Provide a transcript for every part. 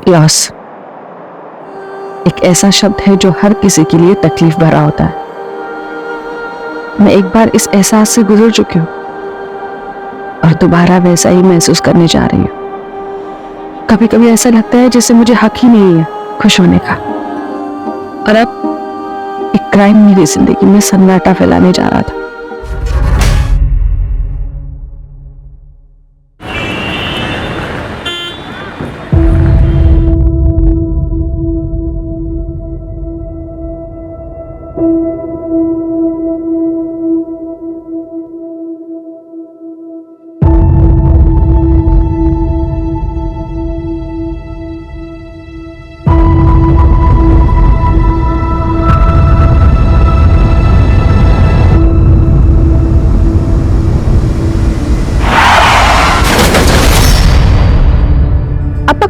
Loss एक ऐसा शब्द है जो हर किसी के लिए तकलीफ भरा होता है। मैं एक बार इस एहसास से गुजर चुकी हूं और दोबारा वैसा ही महसूस करने जा रही हूं। कभी कभी ऐसा लगता है जैसे मुझे हक ही नहीं है खुश होने का, और अब एक क्राइम मेरी जिंदगी में सन्नाटा फैलाने जा रहा था।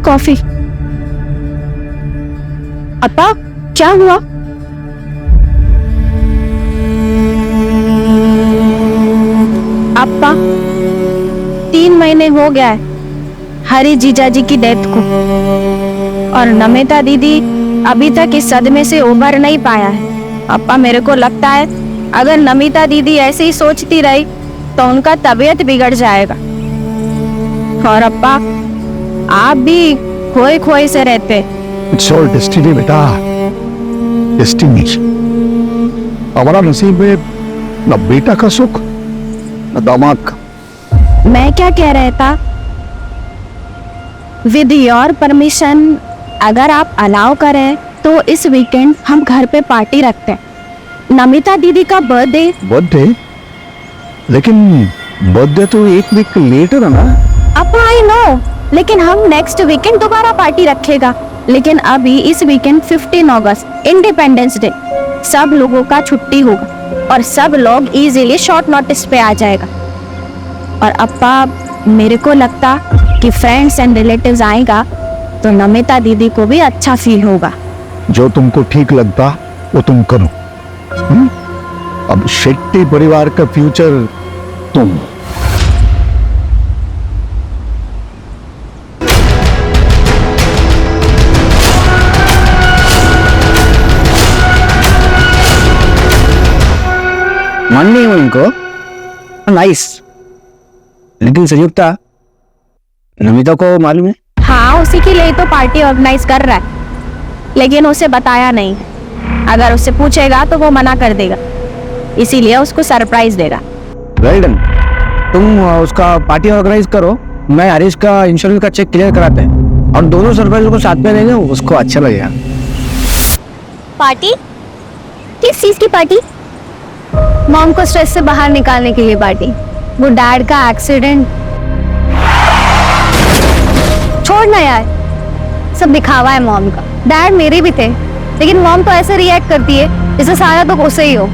कॉफी। अपा क्या हुआ? अपा 3 महीने हो गया है हरी जीजा जी की डेथ को, और नमिता दीदी अभी तक इस सदमे से उबर नहीं पाया है। अपा मेरे को लगता है अगर नमिता दीदी ऐसे ही सोचती रही तो उनका तबीयत बिगड़ जाएगा। और अपा आप भी खोए खोए से रहते। It's all destiny बेटा, destiny। हमारा नसीब में न बेटा का सुख न दामाद का। मैं क्या कह रहा था, विद योर परमिशन अगर आप अलाउ करें तो इस वीकेंड हम घर पे पार्टी रखते हैं। नमिता दीदी का बर्थडे, लेकिन बर्थडे तो 1 वीक लेटर है ना। अब आई नो, लेकिन हम नेक्स्ट वीकेंड दोबारा पार्टी रखेगा। लेकिन अभी इस वीकेंड 15 अगस्त इंडिपेंडेंस डे, सब लोगों का छुट्टी होगा और सब लोग इजीली शॉर्ट नोटिस पे आ जाएगा। और अपा मेरे को लगता कि फ्रेंड्स एंड रिलेटिव्स आएगा तो नमिता दीदी को भी अच्छा फील होगा। जो तुमको ठीक लगता वो तुम करो। अब शेट्टी परिवार का फ्यूचर तुम। मन नहीं हो इनको, नाइस। लेकिन संयुक्ता, नमिता को मालूम है? हाँ, उसी के लिए तो पार्टी ऑर्गेनाइज कर रहा है, लेकिन उसे बताया नहीं। अगर उससे पूछेगा तो वो मना कर देगा, इसीलिए उसको सरप्राइज देगा। Well done. तुम उसका पार्टी ऑर्गेनाइज करो, मैं हरीश का इंश्योरेंस का चेक क्लियर कराते हैं और दोनों सरप्राइज को साथ में लेंगे, उसको अच्छा लगेगा। पार्टी? किस चीज की पार्टी? मॉम को स्ट्रेस से बाहर निकालने के लिए पार्टी। वो डैड का एक्सीडेंट। छोड़ना यार, सब दिखावा है मॉम का। डैड मेरे भी थे, लेकिन मॉम तो ऐसे रिएक्ट करती है जैसे सारा तो गुस्से ही हो।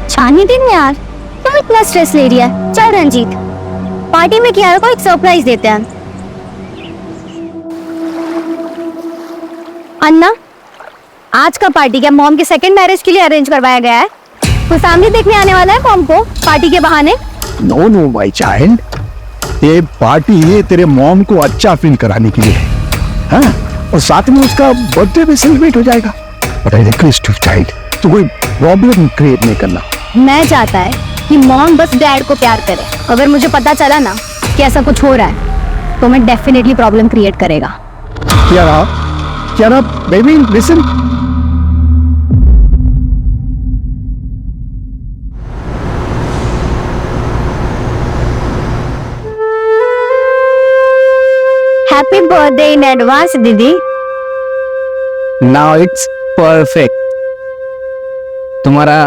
छानी दिन यार, क्यों इतना स्ट्रेस ले रही है? चल रंजीत, पार्टी में कियारा को एक सरप्राइज देते हैं। अन्ना, आज का पार्टी क्या मॉम के सेकंड मैरिज के लिए अरेंज करवाया गया है? कोई फैमिली देखने आने वाला है मॉम को पार्टी के बहाने? नो नो माय चाइल्ड, ये पार्टी है तेरे मॉम को अच्छा फील कराने के लिए। हाँ, और साथ में उसका बर्थडे भी सेलिब्रेट हो जाएगा। But I request you child, तो कोई प्रॉब्लम क्रिएट नहीं करना। मैं चाहता है कि मॉम बस डैड को प्यार करे। अगर मुझे पता चला ना कि ऐसा कुछ हो रहा है तो मैं डेफिनेटली प्रॉब्लम क्रिएट करेगा। क्या baby listen. Happy birthday in advance दीदी। Now it's perfect. तुम्हारा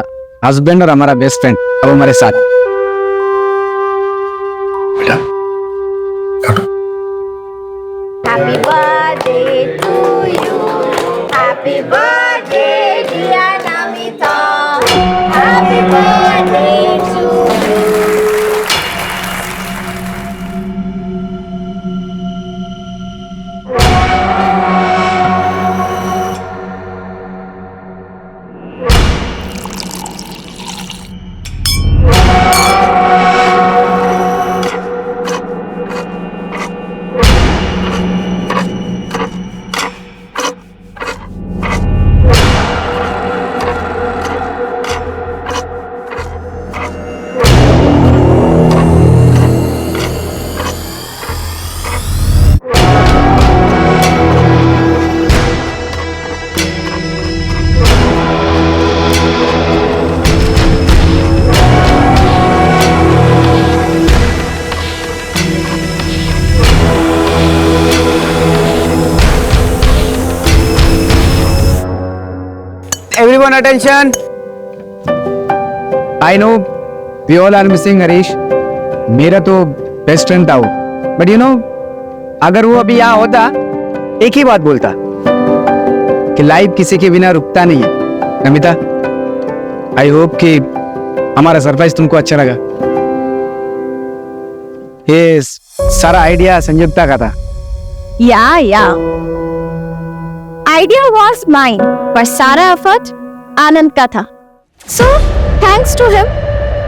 हस्बैंड और हमारा बेस्ट फ्रेंड अब हमारे साथ। Happy birthday to you, happy birthday dear Namita, happy birthday to you. attention. I know we all are missing Harish. मेरा तो बेस्ट फ्रेंड था वो. But you know, अगर वो अभी यहाँ होता, एक ही बात बोलता कि लाइफ किसी के बिना रुकता नहीं है. नमिता, आई होप कि हमारा सरप्राइज तुमको अच्छा लगा. ये सारा आइडिया संयुक्ता का था. या आइडिया वॉज माइन, पर सारा एफर्ट आनंद का था. So thanks to him.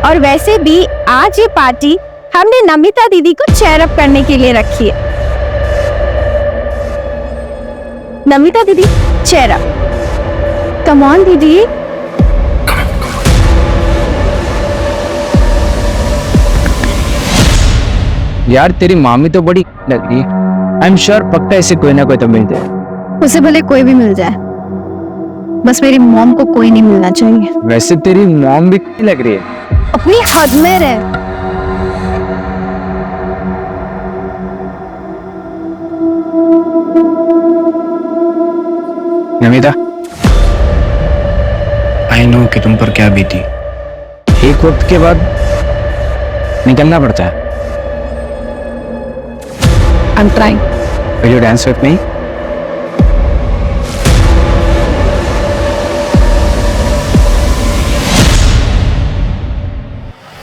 और वैसे भी आज ये पार्टी हमने नमिता दीदी को चेयर अप करने के लिए रखी है. नमिता दीदी चेयर अप. कम ऑन दीदी. यार तेरी मामी तो बड़ी लग रही है. आई एम श्योर पक्का ऐसे कोई ना कोई तो मिलते हैं. उसे भले कोई भी मिल जाए, बस मेरी मॉम को कोई नहीं मिलना चाहिए. वैसे तेरी मॉम भी नहीं लग रही है. अपनी हद में रहे. नमिता, आई नो कि तुम पर क्या बीती. एक वक्त के बाद निकलना पड़ता है. I'm trying. Will you dance with me?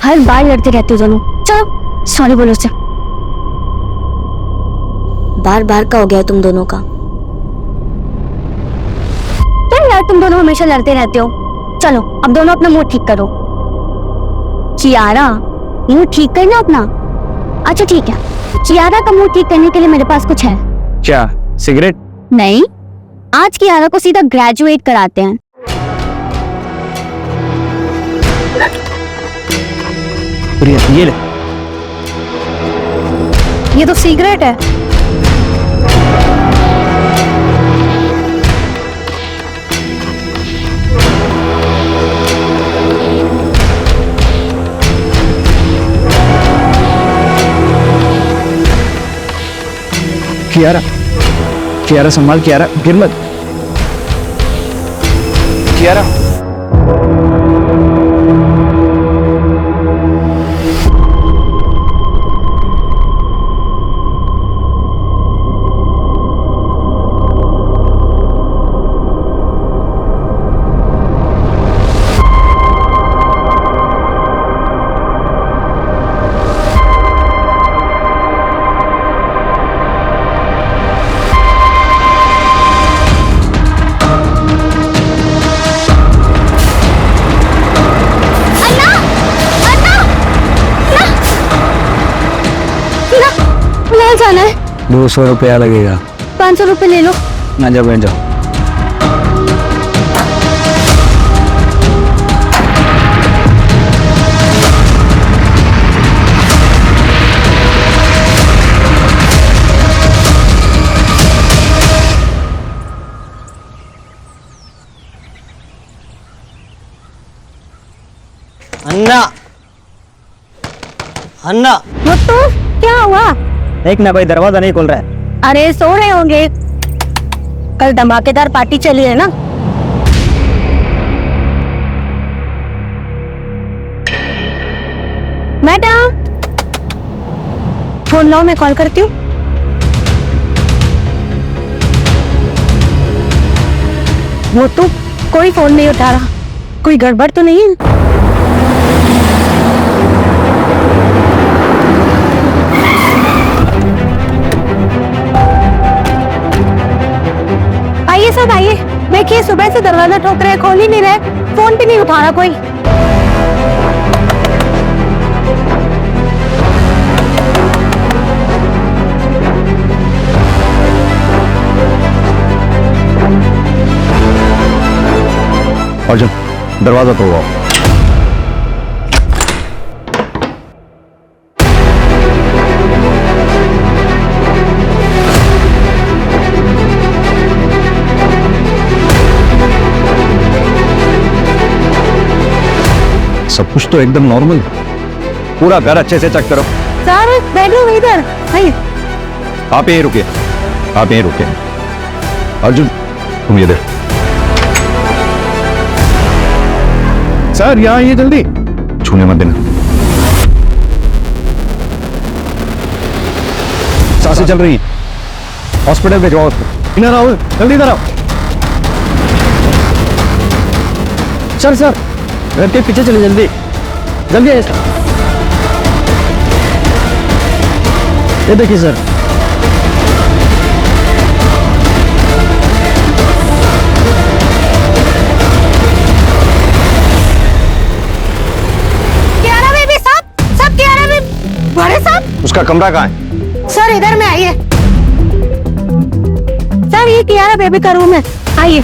हर बार लड़ते रहते हो दोनों. चलो सॉरी बोलो उसे. बार बार का हो गया तुम दोनों का. क्या यार तुम दोनों हमेशा लड़ते रहते हो. चलो अब दोनों अपना मूड ठीक करो. कियारा, मूड ठीक करना अपना. अच्छा ठीक है, कियारा का मूड ठीक करने के लिए मेरे पास कुछ है. क्या सिगरेट? नहीं, आज कियारा को सीधा ग्रेजुएट कराते हैं. प्रिया, ये ले. ये तो सिगरेट है. कियारा, कियारा संभाल. कियारा गिर मत. कियारा. जाना है. 200 रुपया लगेगा. 500 रुपए ले लो. ना जाओ बैठ जाओ. अन्ना, अन्ना, तो क्या हुआ? एक ना भाई दरवाजा नहीं खोल रहा है. अरे सो रहे होंगे. कल धमाकेदार पार्टी चली है ना. मैडम फोन लाओ, मैं कॉल करती हूँ. वो तो कोई फोन नहीं उठा रहा. कोई गड़बड़ तो नहीं है? आइए सब आइए. देखिए सुबह से दरवाजा ठोक रहे, खोल ही नहीं रहे. फोन भी नहीं उठा रहा कोई. अर्जुन, दरवाजा तोड़ो. सब कुछ तो एकदम नॉर्मल. पूरा घर अच्छे से चेक करो. सर बेडरूम इधर. आइए. आप यहीं रुकिए, आप यहीं रुकिए. अर्जुन तुम ये देखो. सर यहाँ ये जल्दी। छूने मत देना। सांसें चल रही हैं। हॉस्पिटल भेजवाओ उसको। इधर आओ, जल्दी इधर आओ। सर सर घर के पीछे चले, जल्दी जल्दी आइए सर। ये देखिए सर। कियारा बेबी साहब, सब कियारा बेबी। बड़े साहब, उसका कमरा कहाँ है? सर इधर में आइए। सर ये कियारा बेबी का रूम है, आइए।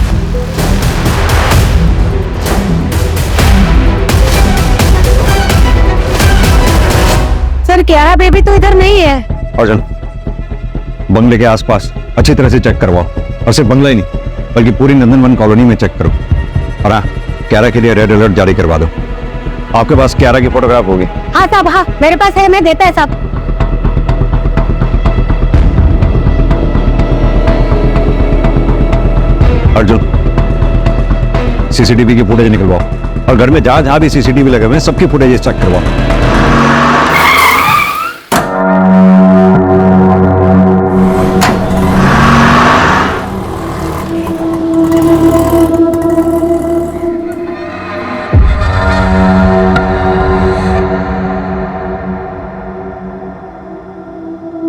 सर कियारा बेबी तो इधर नहीं है। अर्जुन, बंगले के आसपास अच्छी तरह से चेक करवाओ, और सिर्फ बंगला ही नहीं बल्कि पूरी नंदनवन कॉलोनी में चेक करो। और हाँ, क्यारा के लिए रेड अलर्ट जारी करवा दो। आपके पास क्यारा की फोटोग्राफ होगी? हाँ साहब, हाँ मेरे पास है, मैं देता है साहब। अर्जुन, सीसीटीवी की फुटेज निकलवाओ, और घर में जहां जहां भी सीसीटीवी लगे हुए हैं सबकी फुटेज चेक करवाओ।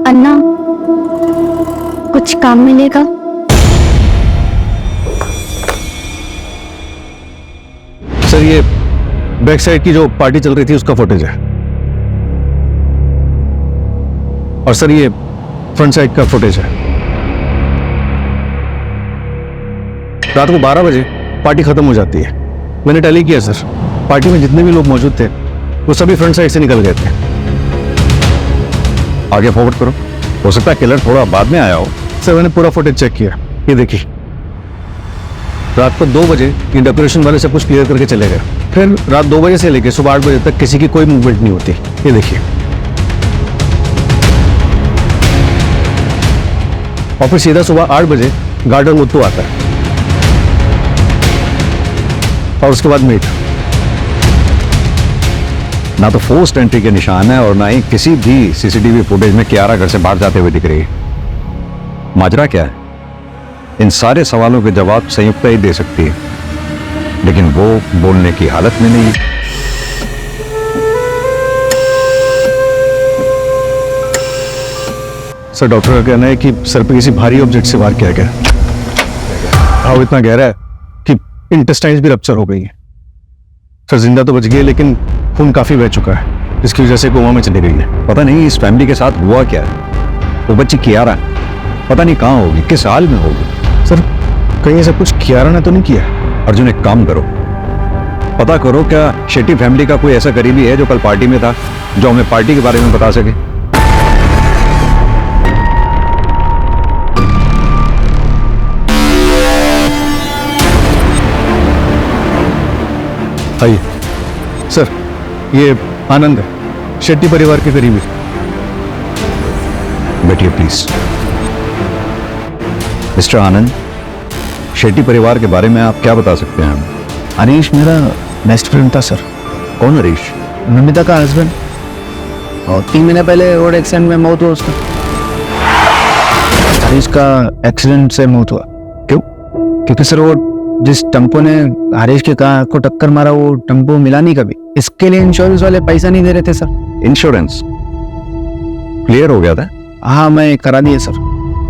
अन्ना, कुछ काम मिलेगा? सर ये बैक साइड की जो पार्टी चल रही थी उसका फुटेज है, और सर ये फ्रंट साइड का फुटेज है। रात को 12 बजे पार्टी खत्म हो जाती है। मैंने टैली किया सर, पार्टी में जितने भी लोग मौजूद थे वो सभी फ्रंट साइड से निकल गए थे। आगे फॉरवर्ड करो, हो सकता है किलर थोड़ा बाद में आया हो। सर मैंने पूरा फुटेज चेक किया, ये देखिए। रात को 2 बजे ये डेकोरेशन वाले सब कुछ क्लियर करके चले गए। फिर रात 2 बजे से लेकर सुबह 8 बजे तक किसी की कोई मूवमेंट नहीं होती, ये देखिए। और फिर सीधा सुबह 8 बजे गार्डन मुत्तू आता है, और उसके बाद मीट। ना तो फोर्स्ड एंट्री के निशान है और ना ही किसी भी सीसीटीवी फुटेज में कियारा घर से बाहर जाते हुए दिख रही है। माजरा क्या है? इन सारे सवालों के जवाब संयुक्ता ही दे सकती है, लेकिन वो बोलने की हालत में नहीं है। सर डॉक्टर का कहना है कि सर पे किसी भारी ऑब्जेक्ट से वार किया गया। घाव इतना गहरा है कि इंटेस्टाइन्स भी रप्चर हो गई है। सर जिंदा तो बच गई, लेकिन खून काफी बह चुका है, जिसकी वजह से कोमा में चली गई है। पता नहीं इस फैमिली के साथ हुआ क्या है। वो बच्ची कियारा पता नहीं कहाँ होगी, किस हाल में होगी। सर कहीं ऐसा कुछ कियारा ने तो नहीं किया? अर्जुन एक काम करो, पता करो क्या शेट्टी फैमिली का कोई ऐसा करीबी है जो कल पार्टी में था, जो हमें पार्टी के बारे में बता सके। आइए सर, ये आनंद है, शेट्टी परिवार के करीबी। बैठिए प्लीज। मिस्टर आनंद, शेट्टी परिवार के बारे में आप क्या बता सकते हैं? हरीश मेरा बेस्ट फ्रेंड था सर। कौन हरीश? नमिता का हस्बैंड, और 3 महीने पहले रोड एक्सीडेंट में मौत हुआ उसका। हरीश का एक्सीडेंट से मौत हुआ। क्यों? क्योंकि सर वो जिस टम्पो ने हरीश के कार को टक्कर मारा वो टम्पो मिला नहीं कभी। इसके लिए इंश्योरेंस वाले पैसा नहीं दे रहे थे सर। इंश्योरेंस क्लियर हो गया था? हाँ मैं करा दिए सर।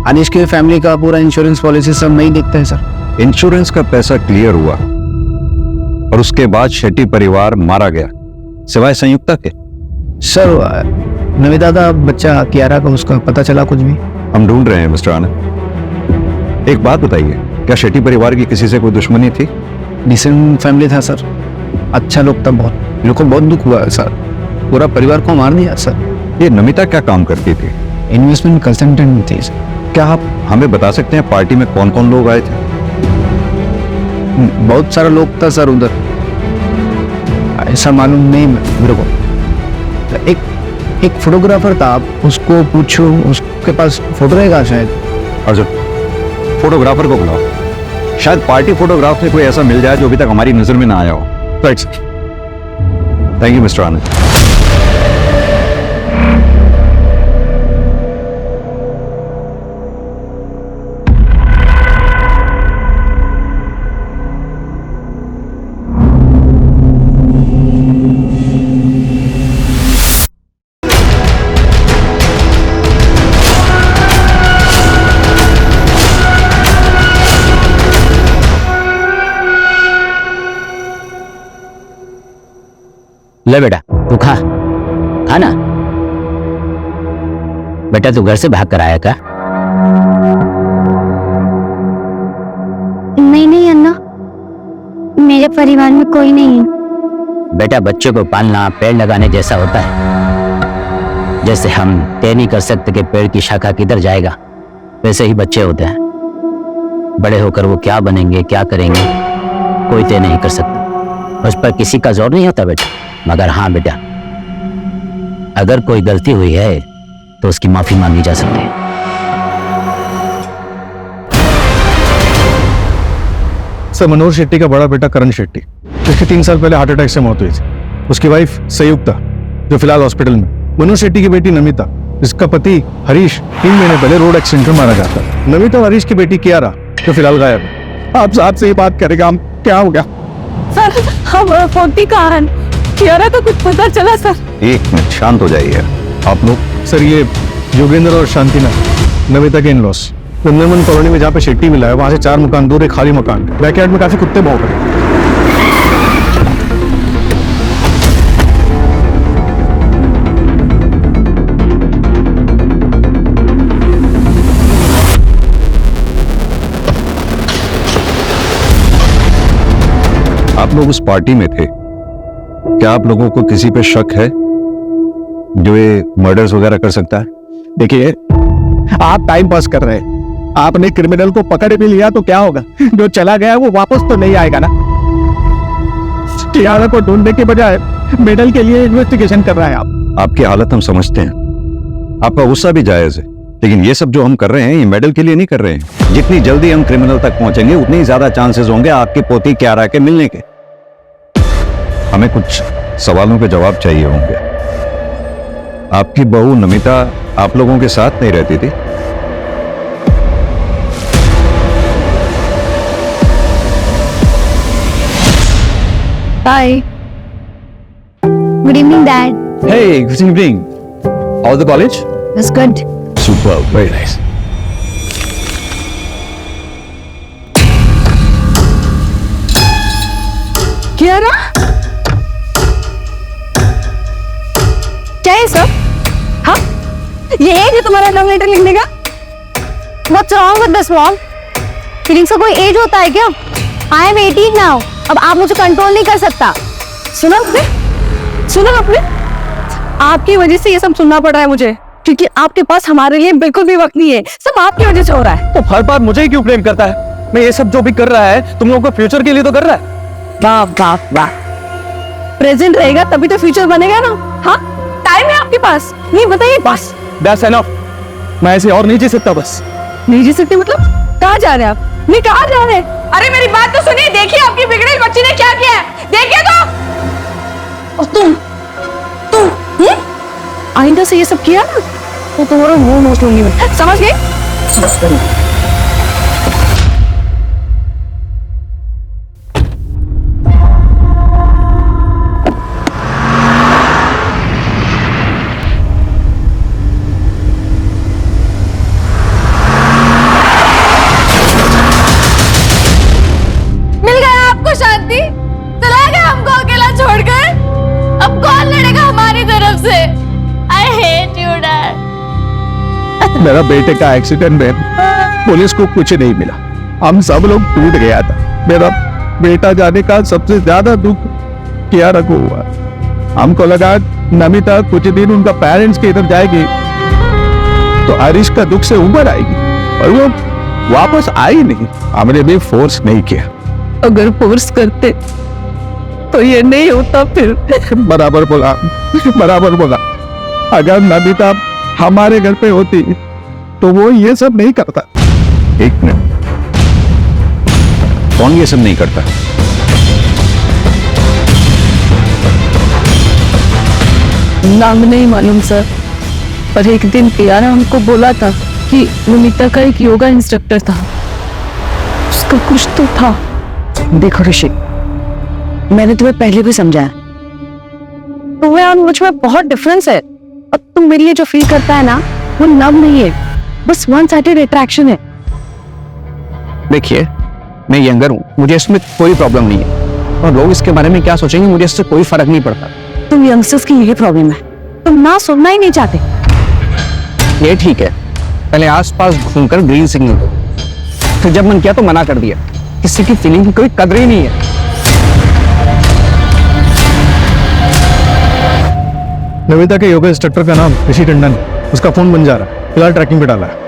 हरीश की फैमिली का पूरा इंश्योरेंस पॉलिसी सब नहीं देखते हैं सर। इंश्योरेंस का पैसा क्लियर हुआ और उसके बाद शेट्टी परिवार मारा गया, सिवाय संयुक्ता के? सर नमिता का बच्चा कियारा का उसका पता चला कुछ भी? हम ढूंढ रहे हैं मिस्टर आनंद। एक बात बताइए, क्या शेट्टी परिवार की किसी से कोई दुश्मनी थी? डिसेंट फैमिली था सर, अच्छा लोग था बहुत। लोग को बहुत दुख हुआ है सर, पूरा परिवार को मार दिया सर। ये नमिता क्या काम करती थी? इन्वेस्टमेंट कंसल्टेंट थी सर। क्या आप हमें बता सकते हैं पार्टी में कौन कौन लोग आए थे? बहुत सारा लोग था सर उधर, ऐसा मालूम नहीं मेरे को। एक फोटोग्राफर था, आप उसको पूछो, उसके पास फोटो रहेगा शायद। अर्जुन, फोटोग्राफर को बुलाओ, शायद पार्टी फोटोग्राफ में कोई ऐसा मिल जाए जो अभी तक हमारी नजर में ना आया हो। Right sir. Thank you mister Anand. ले बेटा तू खा ना। बेटा तू घर से भाग कर आया का? नहीं नहीं अन्ना, मेरे परिवार में कोई नहीं है। बेटा बच्चों को पालना पेड़ लगाने जैसा होता है। जैसे हम तय नहीं कर सकते कि पेड़ की शाखा किधर जाएगा, वैसे ही बच्चे होते हैं। बड़े होकर वो क्या बनेंगे क्या करेंगे कोई तय नहीं कर सकता। उस पर किसी का जोर नहीं होता बेटा। मगर हाँ बेटा, अगर कोई गलती हुई है तो उसकी माफी मांगी जा सकती है। सर, मनोहर शेट्टी का बड़ा बेटा करण शेट्टी, जिसकी 3 साल पहले हार्ट अटैक से मौत हुई थी। उसकी वाइफ संयुक्ता, जो फिलहाल हॉस्पिटल में। मनोहर शेट्टी की बेटी नमिता, जिसका पति हरीश 3 महीने पहले रोड एक्सीडेंट में मारा जाता। नमिता और हरीश की बेटी कियारा, जो फिलहाल गायब है। आप साथ से ही बात करेगा, हम क्या हो गया? सर हम फोर्टी कहाँ हैं? कियारा का कुछ पता चला सर? एक मिनट, शांत हो जाइए आप लोग। सर, ये योगेंद्र और शांतिना नमिता के इन-लॉस वृंदावन कॉलोनी में जहाँ पे शेट्टी मिला है, वहां से 4 मकान दूर एक खाली मकान, बैकयार्ड में काफी कुत्ते भौंक रहे हैं। आप लोग उस पार्टी में थे, क्या आप लोगों को किसी पे शक है जो ये मर्डर्स वगैरह कर सकता है? देखिए, आप टाइम पास कर रहे हैं। आपने क्रिमिनल को पकड़ भी लिया तो क्या होगा? जो चला गया वो वापस तो नहीं आएगा ना। कियारा को ढूंढने के बजाय मेडल के लिए इन्वेस्टिगेशन कर रहा है आप। आपकी हालत हम समझते हैं, आपका गुस्सा भी जायज है, लेकिन ये सब जो हम कर रहे हैं ये मेडल के लिए नहीं कर रहे हैं। जितनी जल्दी हम क्रिमिनल तक पहुंचेंगे उतनी ज्यादा चांसेस होंगे आपकी पोती कियारा के मिलने के। हमें कुछ सवालों के जवाब चाहिए होंगे। आपकी बहू नमिता आप लोगों के साथ नहीं रहती थी? Bye. Good evening, Dad. Hey, good evening. How's the college? That's good. Super, very nice. Kiara? क्या है सब? हाँ? ये एज है तुम्हारा लव लेटर लिखने का? What's wrong with this, Mom? Feelings का कोई एज होता है क्या? I am 18 now. अब आप मुझे कंट्रोल नहीं कर सकता। सुना आपने? आपकी वजह से ये सब सुनना पड़ रहा है मुझे, क्योंकि आपके पास हमारे लिए बिल्कुल भी वक्त नहीं है। सब आपकी वजह से हो रहा है। तो हर बार मुझे ही क्यों ब्लेम करता है? मैं ये सब जो भी कर रहा है तुम लोगों को फ्यूचर के लिए तो कर रहा है। वाह वाह वाह, प्रेजेंट रहेगा तभी तो फ्यूचर बनेगा ना। हाँ, टाइम है आपके पास, नहीं बताइए। बस दैट्स एनफ। मैं ऐसे और नहीं जी सकता। बस नहीं जी सकते मतलब? कहाँ जा रहे हैं आप? नहीं, कहाँ जा रहे हैं? अरे मेरी बात तो सुनिए। देखिए आपकी बिगड़ेल बच्ची ने क्या किया है, देखिए तो। और तुम आइंदा से ये सब किया ना तो तुम्हारा मुंह नोच लूंगी मैं, समझ गए? मिल गया आपको शांति? चला गया हमको अकेला छोड़कर? अब कौन लड़ेगा हमारी तरफ से? I hate you, Dad. मेरा बेटे का एक्सीडेंट में पुलिस को कुछ नहीं मिला, हम सब लोग टूट गया था। मेरा बेटा जाने का सबसे ज्यादा दुख कियारा को हुआ। हमको लगा नमिता कुछ दिन उनका पेरेंट्स के इधर जाएगी तो हरीश का दुख से उबर आएगी, और वो वापस आई नहीं। हमने भी फोर्स नहीं किया। अगर फोर्स करते तो ये नहीं होता फिर। बराबर बोला। अगर नमिता हमारे घर पे होती तो वो ये सब नहीं करता। एक मिनट, कौन ये सब नहीं करता? नाम नहीं मालूम सर, पर एक दिन कियारा हमको बोला था कि नमिता का एक योगा इंस्ट्रक्टर था, उसका कुछ तो था। देखो ऋषि, मैंने तुम्हें पहले भी समझाया, तुम्हें और मुझ में बहुत डिफरेंस है। अब तुम मेरे लिए जो फील करता है ना, वो लव नहीं है, बस वन साइडेड अट्रैक्शन है। देखिए, मैं यंगर हूँ, मुझे इसमें कोई प्रॉब्लम नहीं है, और लोग इसके बारे में क्या सोचेंगे मुझे इससे कोई फर्क नहीं पड़ता। तुम यंगस्टर्स की यही प्रॉब्लम है, तुम ना सुनना ही नहीं चाहते। ये ठीक है, पहले आसपास घूमकर ग्रीन सिग्नल दो, फिर जब मन किया तो मना कर दिया। किसी की फीलिंग की कोई कदर ही नहीं है। नमिता के योगा इंस्ट्रक्टर का नाम ऋषि टंडन है, उसका फोन बन जा रहा है, फिलहाल ट्रैकिंग पे डाला है।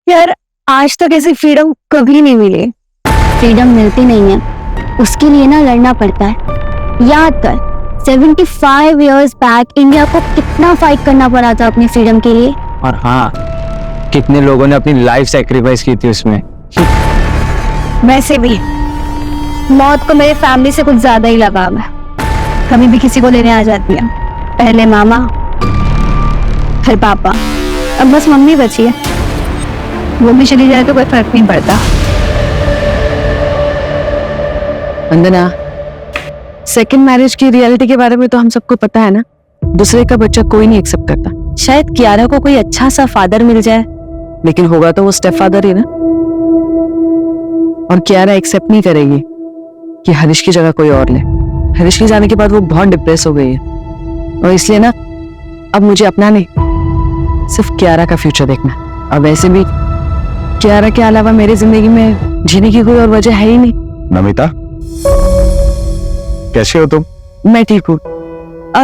यार, आज तक ऐसी फ्रीडम कभी नहीं मिली। फ्रीडम मिलती नहीं है, उसके लिए ना लड़ना पड़ता है। याद कर, 75 इयर्स बैक इंडिया को कितना फाइट करना पड़ा था अपनी फ्रीडम के लिए। और हाँ, कितने लोगों ने अपनी लाइफ सैक्रिफाइस की थी उसमें। वैसे भी मौत को मेरे फैमिली से कुछ ज्यादा ही लगाव है। कभी भी किसी को लेने आ जाती है, पहले मामा, फिर पापा, अब बस मम्मी बची है। वो भी चली जाए तो कोई फर्क नहीं पड़ता। वंदना, सेकंड मैरिज की रियलिटी के बारे में तो हम सबको पता है ना। दूसरे का बच्चा कोई नहीं एक्सेप्ट करता। शायद कियारा को कोई अच्छा सा फादर मिल जाए, लेकिन होगा तो वो स्टेप फादर ही ना। और कियारा एक्सेप्ट नहीं करेगी कि हरीश की जगह कोई और ले। हरीश के जाने के बाद वो बहुत डिप्रेस हो गई है, और इसलिए ना अब मुझे अपना नहीं, सिर्फ कियारा का फ्यूचर देखना। अब वैसे भी कियारा के अलावा मेरी जिंदगी में जीने की कोई और वजह है ही नहीं। नमिता, कैसे हो तुम? मैं ठीक हूँ।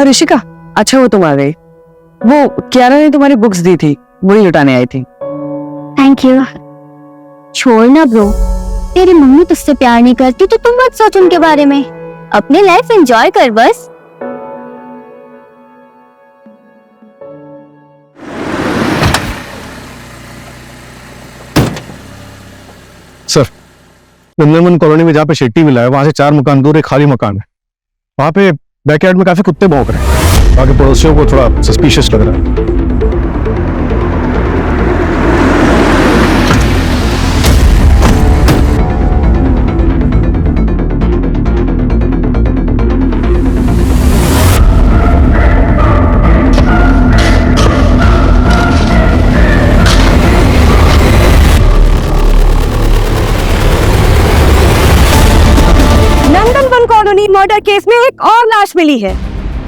ऋषिका, अच्छा वो तुम आ गई। वो कियारा ने तुम्हारी बुक्स दी थी, वही लुटाने आई थी। Thank you. छोड़ ना ब्रो, तेरी मम्मी तुझसे प्यार नहीं करती तो तुम मत सोच उनके बारे में, अपनी लाइफ एंजॉय कर बस। सर, नंदनवन कॉलोनी में जहाँ पे शेट्टी मिला है, वहां से 4 मकान दूर एक खाली मकान है। वहां पे बैकयार्ड में काफी कुत्ते भौंक रहे हैं। बाकी पड़ोसियों को थोड़ा सस्पिशियस लग रहा है। नंदनवन कॉलोनी मर्डर केस में एक और लाश मिली है।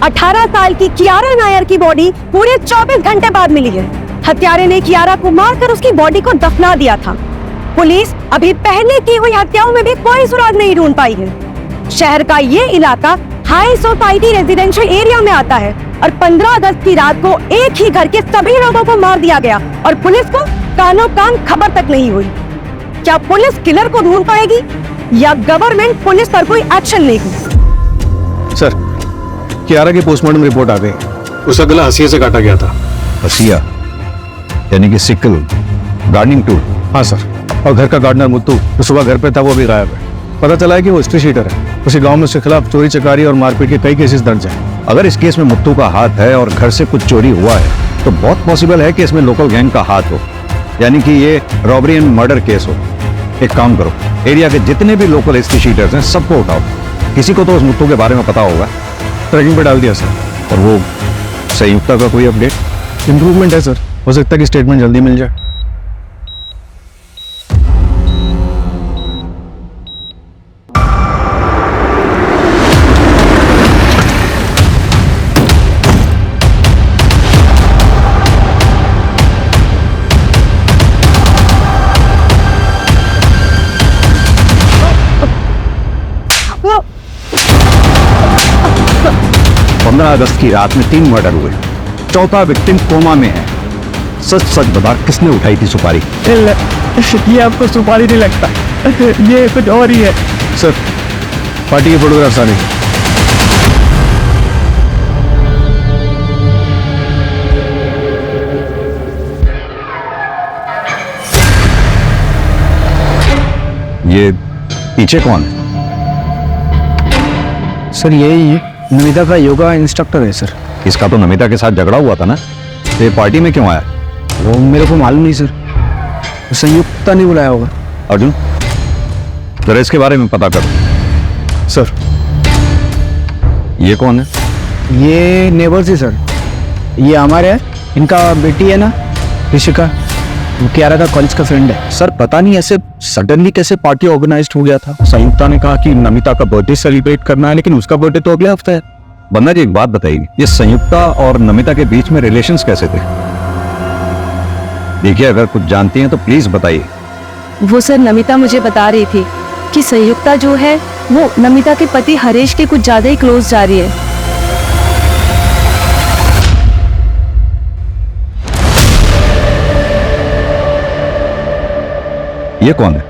18 साल की कियारा नायर की बॉडी पूरे 24 घंटे बाद मिली है। हत्यारे ने कियारा को मारकर उसकी बॉडी को दफना दिया था। पुलिस अभी पहले की हुई हत्याओं में भी कोई सुराग नहीं ढूंढ पाई है। शहर का ये इलाका हाई सोसाइटी रेजिडेंशियल एरिया में आता है, और 15 अगस्त की रात को एक ही घर के सभी लोगों को मार दिया गया, और पुलिस को कानो कान खबर तक नहीं हुई। क्या पुलिस किलर को ढूंढ पाएगी, या गवर्नमेंट पुलिस पर कोई एक्शन लेगी? सर, कियारा की पोस्टमार्टम रिपोर्ट आ गई। उसका गला हंसिया से काटा गया था। हसिया यानी कि सिकल, गार्डनिंग टूल। हाँ सर, और घर का गार्डनर मुत्तू जो सुबह घर पे था वो भी गायब है। पता चला है कि वो हिस्ट्री शीटर है। उसी गांव में उसके खिलाफ चोरी चकारी और मारपीट के कई केसेस दर्ज हैं। अगर इस केस में मुत्तू का हाथ है और घर से कुछ चोरी हुआ है, तो बहुत पॉसिबल है कि इसमें लोकल गैंग का हाथ हो, यानी कि ये रॉबरी एंड मर्डर केस हो। एक काम करो, एरिया के जितने भी लोकल हिस्ट्री शीटर्स हैं सबको उठाओ। किसी को तो उस मुत्तू के बारे में पता होगा। ट्रैकिंग पे डाल दिया सर। और वो संयुक्ता का कोई अपडेट? इम्प्रूवमेंट है सर, हो सकता है कि स्टेटमेंट जल्दी मिल जाए। अगस्त की रात में 3 मर्डर हुए, चौथा विक्टिम कोमा में है। सच सच बता, किसने उठाई थी सुपारी? ये आपको सुपारी नहीं लगता, ये कुछ और ही है। सर, पार्टी के फोटोग्राफ्स आ रहे। ये पीछे कौन है? सर यही नमिता का योगा इंस्ट्रक्टर है सर। इसका तो नमिता के साथ झगड़ा हुआ था ना, ये पार्टी में क्यों आया? वो मेरे को मालूम नहीं सर, संयुक्ता ने बुलाया होगा। अर्जुन, जरा इसके बारे में पता कर। सर ये कौन है? ये नेबर्स है सर, ये हमारे है, इनका बेटी है ना ऋषिका, वो कियारा का कॉलेज का फ्रेंड है। सर पता नहीं ऐसे सडनली कैसे पार्टी ऑर्गेनाइज हो गया था। संयुक्ता ने कहा कि नमिता का बर्थडे सेलिब्रेट करना है, लेकिन उसका बर्थडे तो अगले हफ्ते है। बंदा जी, एक बात बताइए, ये संयुक्ता और नमिता के बीच में रिलेशंस कैसे थे? देखिए, अगर कुछ जानती हैं तो प्लीज बताइए। वो सर नमिता मुझे बता रही थी कि संयुक्ता जो है वो नमिता के पति हरीश के कुछ ज्यादा ही क्लोज जा रही है। ये कौन है?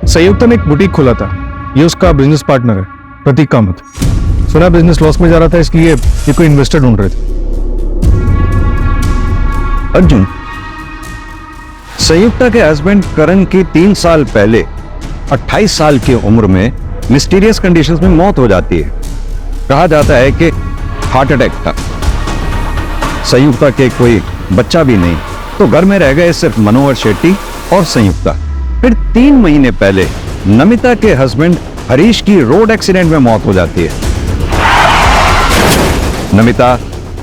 संयुक्ता ने एक बुटीक खोला था, ये उसका बिजनेस पार्टनर है प्रतीक कामत। सुना बिजनेस लॉस में जा रहा था, इसलिए ये कोई इन्वेस्टर ढूंढ रहे थे। अर्जुन, संयुक्ता के हस्बैंड करण की 3 साल पहले 28 साल की उम्र में मिस्टीरियस कंडीशंस में मौत हो जाती है। कहा जाता है कि हार्ट अटैक था। संयुक्ता के कोई बच्चा भी नहीं, तो घर में रह गए सिर्फ मनोहर शेट्टी और संयुक्ता। फिर 3 महीने पहले नमिता के हस्बैंड हरीश की रोड एक्सीडेंट में मौत हो जाती है। नमिता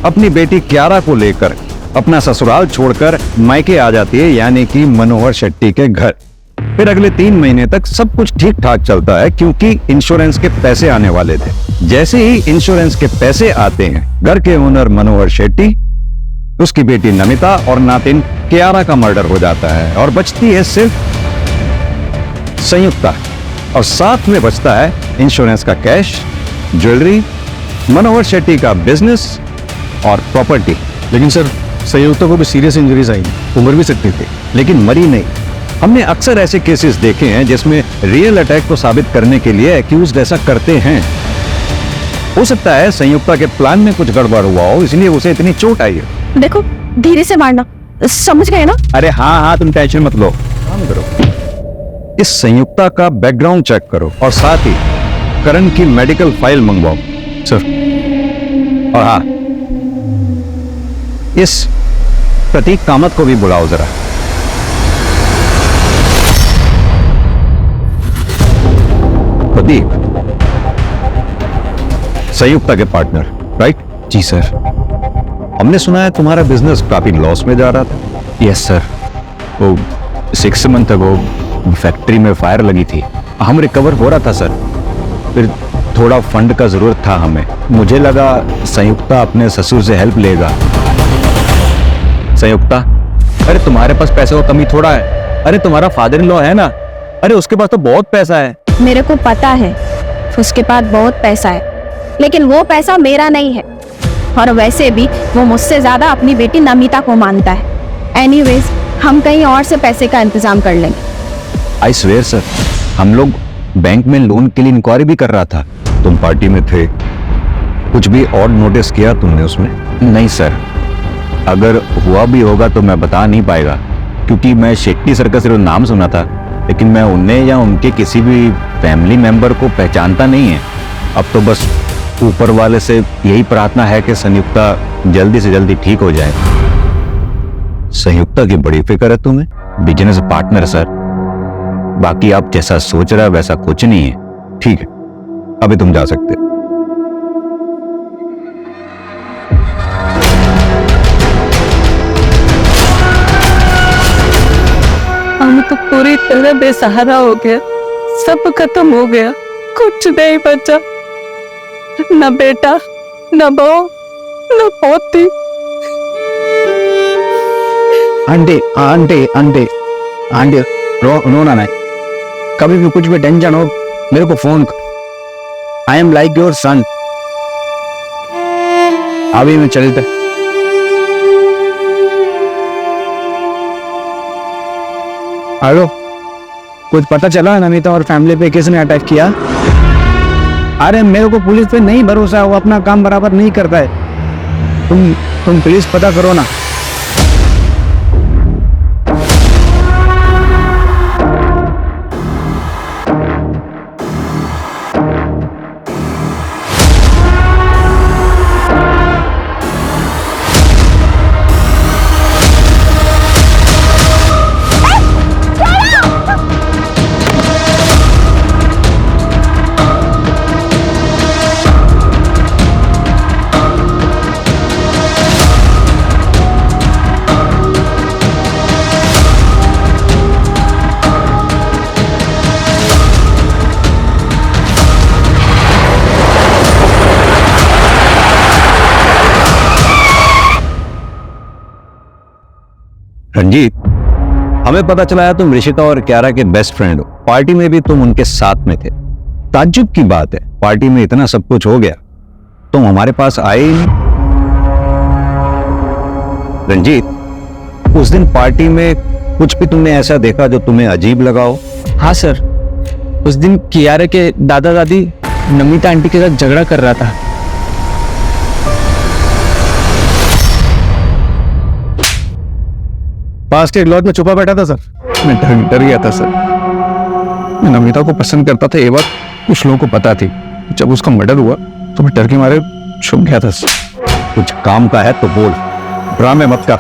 अपनी बेटी कियारा को लेकर अपना ससुराल छोड़कर मायके आ जाती है, यानी कि मनोहर शेट्टी के घर। फिर अगले 3 महीने तक सब कुछ ठीक ठाक चलता है, क्योंकि इंश्योरेंस के पैसे आने वाले थे। जैसे ही इंश्योरेंस के पैसे आते हैं, घर के ओनर मनोहर शेट्टी, उसकी बेटी नमिता और नातिन कियारा का मर्डर हो जाता है, और बचती है सिर्फ संयुक्ता, और साथ में बचता है इंश्योरेंस का कैश, ज्वेलरी, मनोहर शेट्टी का बिजनेस और प्रॉपर्टी। लेकिन सर संयुक्ता को भी सीरियस इंजरीज आई, उम्र भी सकती थी, लेकिन मरी नहीं। हमने अक्सर ऐसे केसेस देखे हैं जिसमें रियल अटैक को साबित करने के लिए एक्यूज्ड ऐसा करते हैं। हो सकता है संयुक्ता के प्लान में कुछ गड़बड़ हुआ हो, इसलिए उसे इतनी चोट आई है। देखो धीरे से मारना, समझ गए ना? अरे हाँ हाँ, तुम टेंशन मत लो, काम करो। इस संयुक्ता का बैकग्राउंड चेक करो, और साथ ही करण की मेडिकल फाइल मंगवाओ। सर। और हाँ, इस प्रतीक कामत को भी बुलाओ जरा। प्रतीक, संयुक्ता के पार्टनर, राइट? जी सर। हमने सुना है तुम्हारा बिजनेस काफी लॉस में जा रहा था। यस सर, वो 6 मंथ अगो फैक्ट्री में फायर लगी थी, हम रिकवर हो रहा था सर। फिर थोड़ा फंड का जरूरत था हमें, मुझे लगा संयुक्ता अपने ससुर से हेल्प लेगा। संयुक्ता, अरे तुम्हारे पास पैसे का कमी थोड़ा है, अरे तुम्हारा फादर इन लॉ है ना, अरे उसके पास तो बहुत पैसा है। मेरे को पता है उसके पास बहुत पैसा है, लेकिन वो पैसा मेरा नहीं है, और वैसे भी वो मुझसे ज्यादा अपनी बेटी नमिता को मानता है। एनीवेज, हम कहीं और से पैसे का इंतजाम कर लेंगे। आई स्वेयर सर, हम लोग बैंक में लोन के लिए इंक्वायरी भी कर रहा था। तुम पार्टी में थे, कुछ भी और नोटिस किया तुमने उसमें? नहीं सर, अगर हुआ भी होगा तो मैं बता नहीं पाएगा, क्योंकि मैं शेट्टी सर का सिर्फ नाम सुना था, लेकिन मैं उन्हें या उनके किसी भी फैमिली मेंबर को पहचानता नहीं है। अब तो बस ऊपर वाले से यही प्रार्थना है कि संयुक्ता जल्दी से जल्दी ठीक हो जाए। संयुक्ता की बड़ी फिक्र है तुम्हें? बिजनेस पार्टनर सर, बाकी आप जैसा सोच रहे वैसा कुछ नहीं है। ठीक है, अभी तुम जा सकते हो। हम तो पूरी तरह बेसहारा हो गया, सब खत्म हो गया, कुछ नहीं बचा, न बेटा, न बहू, न पोती। आंटी आंटी आंटी आंटी, रोना नहीं, कभी भी कुछ भी टेंशन हो मेरे को phone, I am like your son. अभी मैं चलते। हेलो, कुछ पता चला नमिता और फैमिली पे किसने अटैक किया? अरे मेरे को पुलिस पे नहीं भरोसा, वो अपना काम बराबर नहीं करता है। तुम प्लीज पता करो ना। रंजीत, हमें पता चला है तुम ऋषिता और क्यारा के बेस्ट फ्रेंड हो। पार्टी में भी तुम उनके साथ में थे। ताज्जुब की बात है, पार्टी में इतना सब कुछ हो गया, तुम हमारे पास आए ही नहीं। रंजीत, उस दिन पार्टी में कुछ भी तुमने ऐसा देखा जो तुम्हें अजीब लगा हो? हाँ सर, उस दिन कियारा के दादा दादी नमिता आंटी के साथ झगड़ा कर रहा था। पास के एक लॉज में छुपा बैठा था सर। मैं डर गया था सर। मैं नमिता को पसंद करता था, ये बात कुछ लोगों को पता थी। जब उसका मर्डर हुआ तो मैं डर के मारे छुप गया था सर। कुछ काम का है तो बोल, ड्रामे मत कर,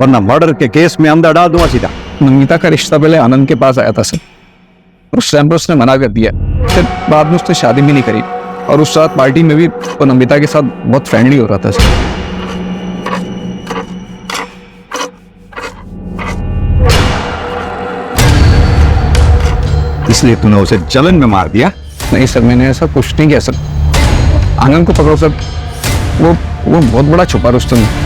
वरना मर्डर के केस में अंदर डाल दूंगा सीधा। नमिता का रिश्ता पहले आनंद के पास आया था सर, और उस टाइम पर उसने मना कर दिया। फिर बाद में उसने शादी भी नहीं करी, और उस साथ पार्टी में भी वो नमिता के साथ बहुत फ्रेंडली हो रहा था सर। इसलिए तूने उसे जलन में मार दिया? नहीं सर, मैंने ऐसा कुछ नहीं किया सर। आनंद को पकड़ो सर, वो बहुत बड़ा छुपा रुस्तम है।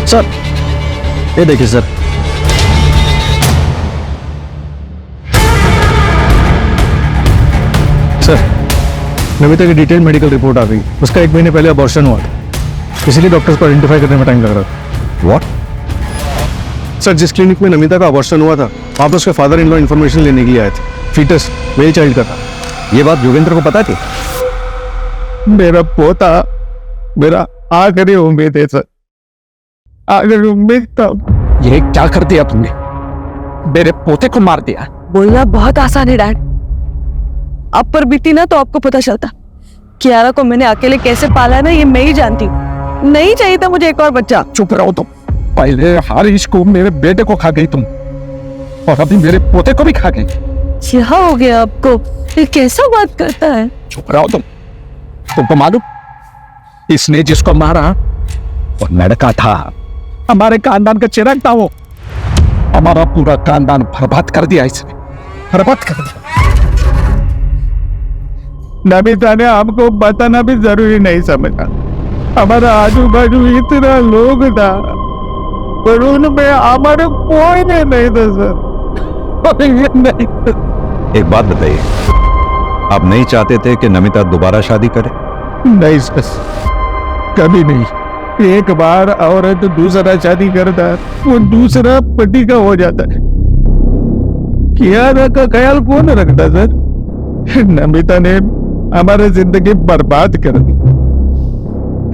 सर ये देखिए सर, सर, नमिता की डिटेल मेडिकल रिपोर्ट आ गई। उसका 1 महीने पहले अबॉर्शन हुआ था, इसलिए डॉक्टर्स को आइडेंटिफाई करने में टाइम लग रहा था। व्हाट? सर, जिस क्लिनिक में नमिता का अबॉर्शन हुआ था, वहाँ पर उसके फादर इन लॉ इन्फॉर्मेशन लेने के लिए आए थे। फीटस मेल चाइल्ड का था। ये बात योगेंद्र को पता थी? मेरा पोता मेरा आखिरी उम्मीद है सर, आखिरी उम्मीद था। ये क्या कर दिया तुमने? मेरे पोते को मार दिया। बोलना बहुत आसान है डैड, आप पर बीती ना तो आपको पता चलता। कियारा को मैंने अकेले कैसे पाला है ना, ये मैं ही जानती हूँ। नहीं चाहिए था मुझे एक और बच्चा। चुप रहो तुम। पहले हारिश को, मेरे बेटे को खा गई तुम, और अभी मेरे पोते को भी खा गई। क्या हो गया आपको? ये कैसा बात करता है? चुप रहो तुम। तुमको मालूम, इसने जिसको मारा वो लड़का था, हमारे खानदान का चिराग था। वो हमारा पूरा खानदान बर्बाद कर दिया इसने, बर्बाद कर दिया। नमिता ने हमको बताना भी जरूरी नहीं समझा। हमारा आजू बाजू इतना लोग था, पर उनमें हमारे कोई नहीं था सर। एक बात बताइए, आप नहीं चाहते थे कि नमिता दोबारा शादी करे? नहीं सर, कभी नहीं। एक बार औरत दूसरा शादी करता है, वो दूसरा पति का हो जाता है। कियारा का ख्याल कौन रखता सर? नमिता ने हमारी जिंदगी बर्बाद कर दी।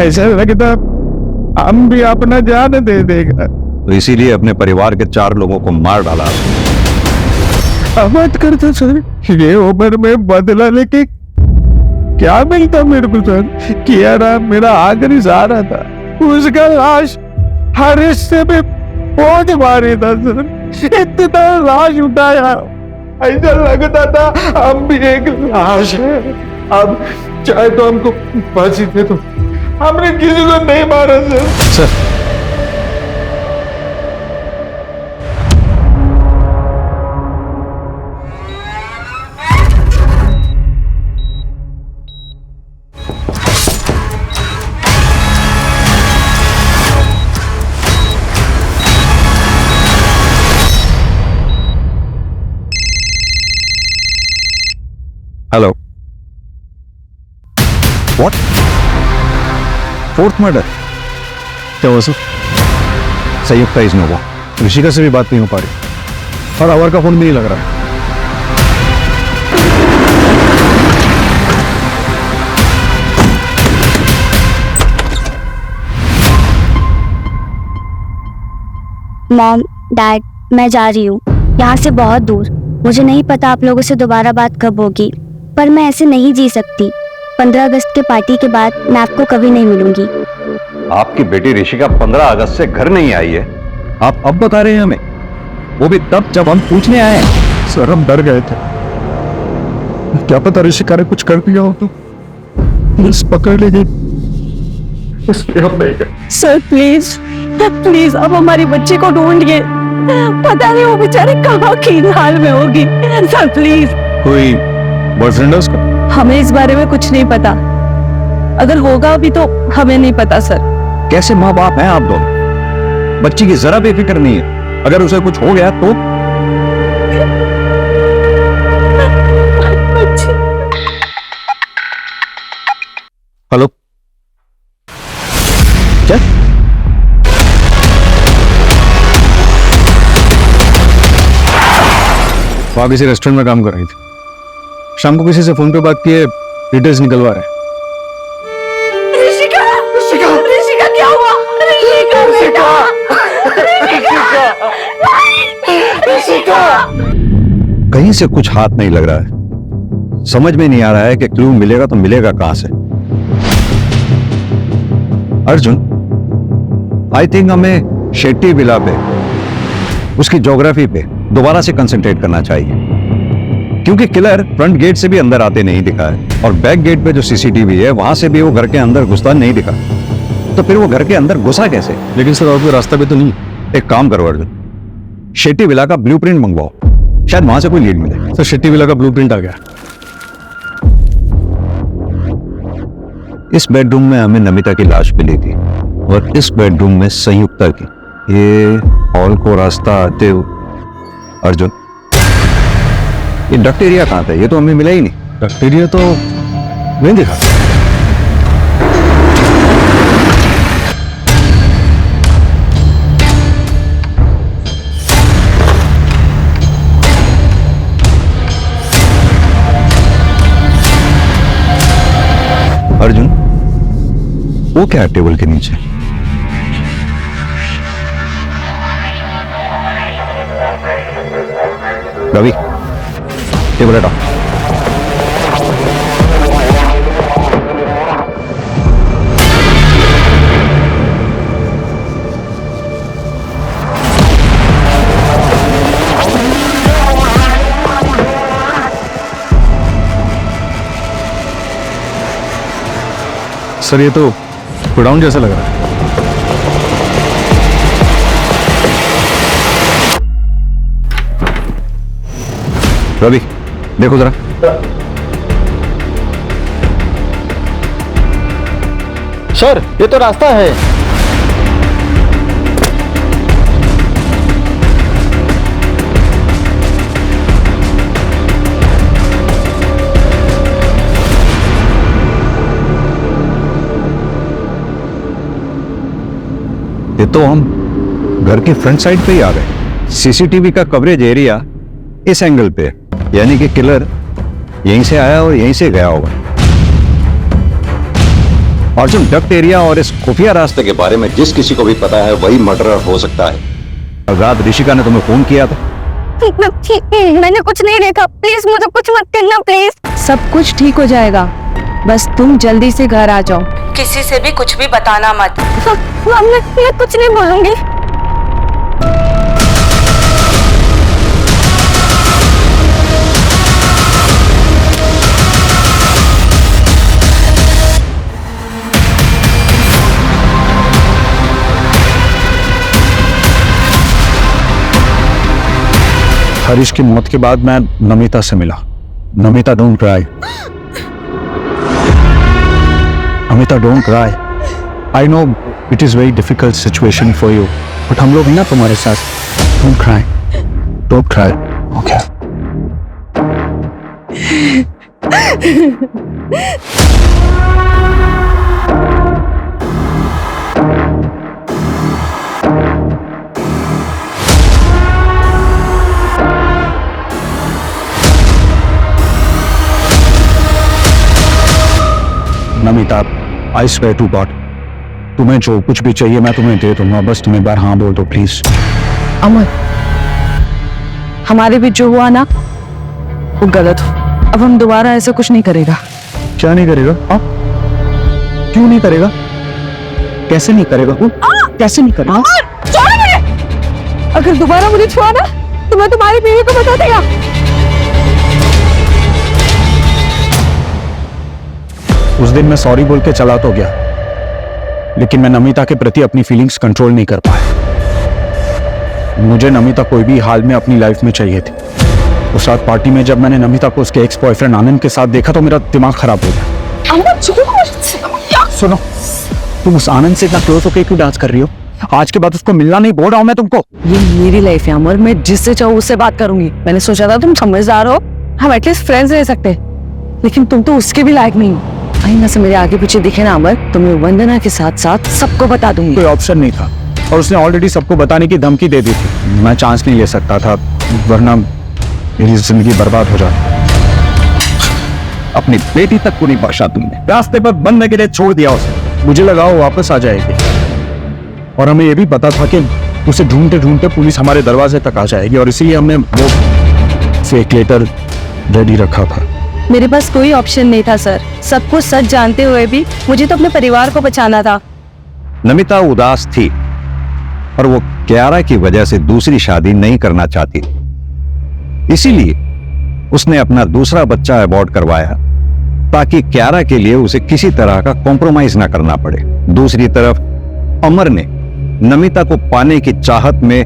ऐसा लगता हम भी अपना जान दे देगा, तो इसीलिए अपने परिवार के 4 लोगों को मार डाला। मत करता सर, ये उम्र में बदला लेके क्या मिलता मेरे को सर? कियारा मेरा आखिरी सहारा था, उसका लाश हर हिस्से में पहुंच मारे था सर। इतना लाश उठाया, ऐसा लगता था हम भी एक लाश है। अब चाहे तो हमको फांसी दे दो, हमने किसी को नहीं मारा sir. Hello, what? 4th murder? क्या हुआ सर? संयुक्त का इसमें हुआ। ऋषिका से भी बात नहीं हो पा रही, और अवर का फोन भी नहीं लग रहा है। मॉम, डैड, मैं जा रही हूँ यहाँ से बहुत दूर। मुझे नहीं पता आप लोगों से दोबारा बात कब होगी, पर मैं ऐसे नहीं जी सकती। 15 अगस्त के पार्टी के बाद मैं आपको कभी नहीं मिलूंगी। आपकी बेटी ऋषिका 15 अगस्त से घर नहीं आई है, आप अब बता रहे हैं हमें? वो भी तब जब हम पूछने आए। सर, हम डर गए थे, क्या पता ऋषिका ने कुछ कर दिया हो तो पुलिस पकड़ लेगी, इसलिए हम नहीं गए। सर प्लीज, प्लीज अब हमारी बच्ची को ढूंढिए। पता नहीं वो बेचारे कहाँ की हाल में होगी। Sir please. कोई बॉयफ्रेंड है उसका? हमें इस बारे में कुछ नहीं पता, अगर होगा भी तो हमें नहीं पता सर। कैसे माँ बाप हैं आप दोनों? बच्ची की जरा भी फिक्र नहीं है, अगर उसे कुछ हो गया तो? हेलो, क्या? वहां किसी रेस्टोरेंट में काम कर रही थी, शाम को किसी से फोन पे बात किए, डिटेल्स निकलवा रहे हैं। ऋषिका, ऋषिका, ऋषिका क्या हुआ? ऋषिका बेटा, ऋषिका। कहीं से कुछ हाथ नहीं लग रहा है, समझ में नहीं आ रहा है कि क्लू मिलेगा तो मिलेगा कहां से। अर्जुन, आई थिंक हमें शेट्टी विला पे, उसकी ज्योग्राफी पे दोबारा से कंसंट्रेट करना चाहिए, क्योंकि किलर फ्रंट गेट से भी अंदर आते नहीं दिखा है और बैक गेट पे जो सीसीटीवी है वहां से भी वो घर के अंदर घुसता नहीं दिखा, तो फिर वो घर के अंदर घुसा कैसे? लेकिन सर और कोई रास्ता भी तो नहीं। एक काम करो अर्जुन, शेट्टी विला का ब्लूप्रिंट मंगवाओ, शायद वहां से कोई लीड मिले। सर शेट्टी विला का ब्लूप्रिंट आ गया। इस बेडरूम में हमें नमिता की लाश मिली थी और इस बेडरूम में संयुक्ता की। ये हॉल को रास्ता आते हुए अर्जुन, ये डक्ट एरिया कहां था? ये तो हमें मिला ही नहीं। डक्ट एरिया तो नहीं दिखा। अर्जुन, वो क्या है टेबल के नीचे? रवि, टेबल हटाओ। सर ये तो गोडाउन जैसा लग रहा है। रवि, देखो जरा। सर ये तो रास्ता है। ये तो हम घर के फ्रंट साइड पे ही आ गए। सीसीटीवी का कवरेज एरिया इस एंगल पे, यानी कि किलर यहीं से आया और यहीं से गया होगा। अर्जुन, डक्ट एरिया और इस खुफिया रास्ते के बारे में जिस किसी को भी पता है वही मर्डरर हो सकता है। रात ऋषिका ने तुम्हें फोन किया था? मैंने कुछ नहीं देखा, प्लीज मुझे कुछ मत करना प्लीज। सब कुछ ठीक हो जाएगा, बस तुम जल्दी से घर आ जाओ। किसी से भी कुछ भी बताना मत। मैं कुछ नहीं बोलूंगी। हरीश की मौत के बाद मैं नमिता से मिला। Namita, don't cry. Namita, don't cry. I know it is very difficult situation for you, but हम लोग हैं ना तुम्हारे साथ। Don't cry, don't cry, okay? Namita, I swear to God, तुम्हें जो कुछ भी चाहिए मैं तुम्हें दे दूंगा, बस तुम एक बार हाँ बोल दो प्लीज। अमर, हमारे बीच जो हुआ ना वो गलत हो। अब हम दोबारा ऐसा कुछ नहीं करेगा। क्या नहीं करेगा? हाँ? क्यों नहीं करेगा? कैसे नहीं करेगा? कैसे नहीं करेगा? अगर दोबारा मुझे छुआ ना तो मैं तुम्हारी बीवी को बता देगा। उस दिन मैं सॉरी बोल के चला तो गया, लेकिन मैं नमिता के प्रति अपनी फीलिंग्स कंट्रोल नहीं कर पाया। मुझे नमिता कोई भी हाल में अपनी लाइफ में चाहिए थी। उस रात पार्टी में जब मैंने नमिता को उसके एक्स बॉयफ्रेंड आनंद के साथ देखा तो मेरा दिमाग खराब हो गया। सुनो, तुम उस आनंद से इतना क्लोज होकर क्यों डांस कर रही हो? आज के बाद उसको मिलना नहीं बोल रहा हूं मैं तुमको। ये मेरी लाइफ है अमर, मैं जिससे चाहूँ उससे बात करूंगी। मैंने सोचा था तुम समझदार हो, हम एटलीस्ट फ्रेंड्स रह सकते, लेकिन तुम तो उसके भी लायक नहीं हो। आईना से मेरे आगे पीछे दिखे ना अमर, तो मैं वंदना के साथ साथ सबको बता दूंगी। कोई ऑप्शन नहीं था और उसने ऑलरेडी सबको बताने की धमकी दे दी थी। मैं चांस नहीं ले सकता था, वरना मेरी जिंदगी बर्बाद हो जाती। अपनी बेटी तक को नहीं बख्शा तुमने, रास्ते पर बनने के लिए छोड़ दिया उसे। मुझे लगा वो वापस आ जाएगी और हमें ये भी पता था कि उसे ढूंढते ढूंढते पुलिस हमारे दरवाजे तक आ जाएगी, और इसीलिए हमने वो फेक लेटर रेडी रखा था। मेरे पास कोई ऑप्शन नहीं था सर। सब कुछ सच जानते हुए भी मुझे तो अपने परिवार को बचाना था। नमिता उदास थी और वो क्यारा की वजह से दूसरी शादी नहीं करना चाहती, इसीलिए उसने अपना दूसरा बच्चा अबॉर्ट करवाया ताकि क्यारा के लिए उसे किसी तरह का कॉम्प्रोमाइज ना करना पड़े। दूसरी तरफ अमर ने नमिता को पाने की चाहत में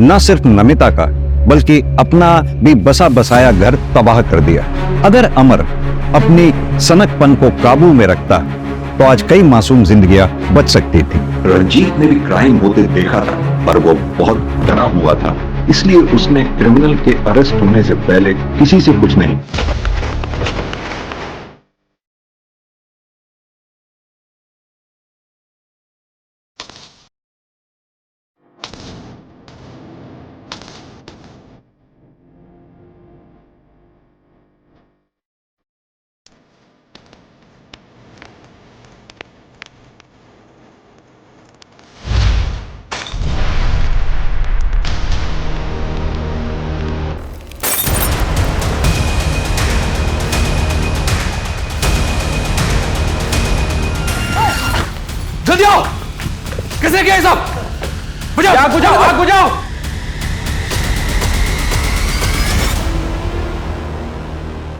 न सिर्फ नमिता का बल्कि अपना भी बसा बसाया घर तबाह कर दिया। अगर अमर अपनी सनकपन को काबू में रखता तो आज कई मासूम जिंदगियां बच सकती थी। रंजीत ने भी क्राइम होते देखा था, पर वो बहुत डरा हुआ था, इसलिए उसने क्रिमिनल के अरेस्ट होने से पहले किसी से कुछ नहीं। जल्दी आओ, किसने किया ये सब? बुझाओ, आग बुझाओ, आग बुझाओ।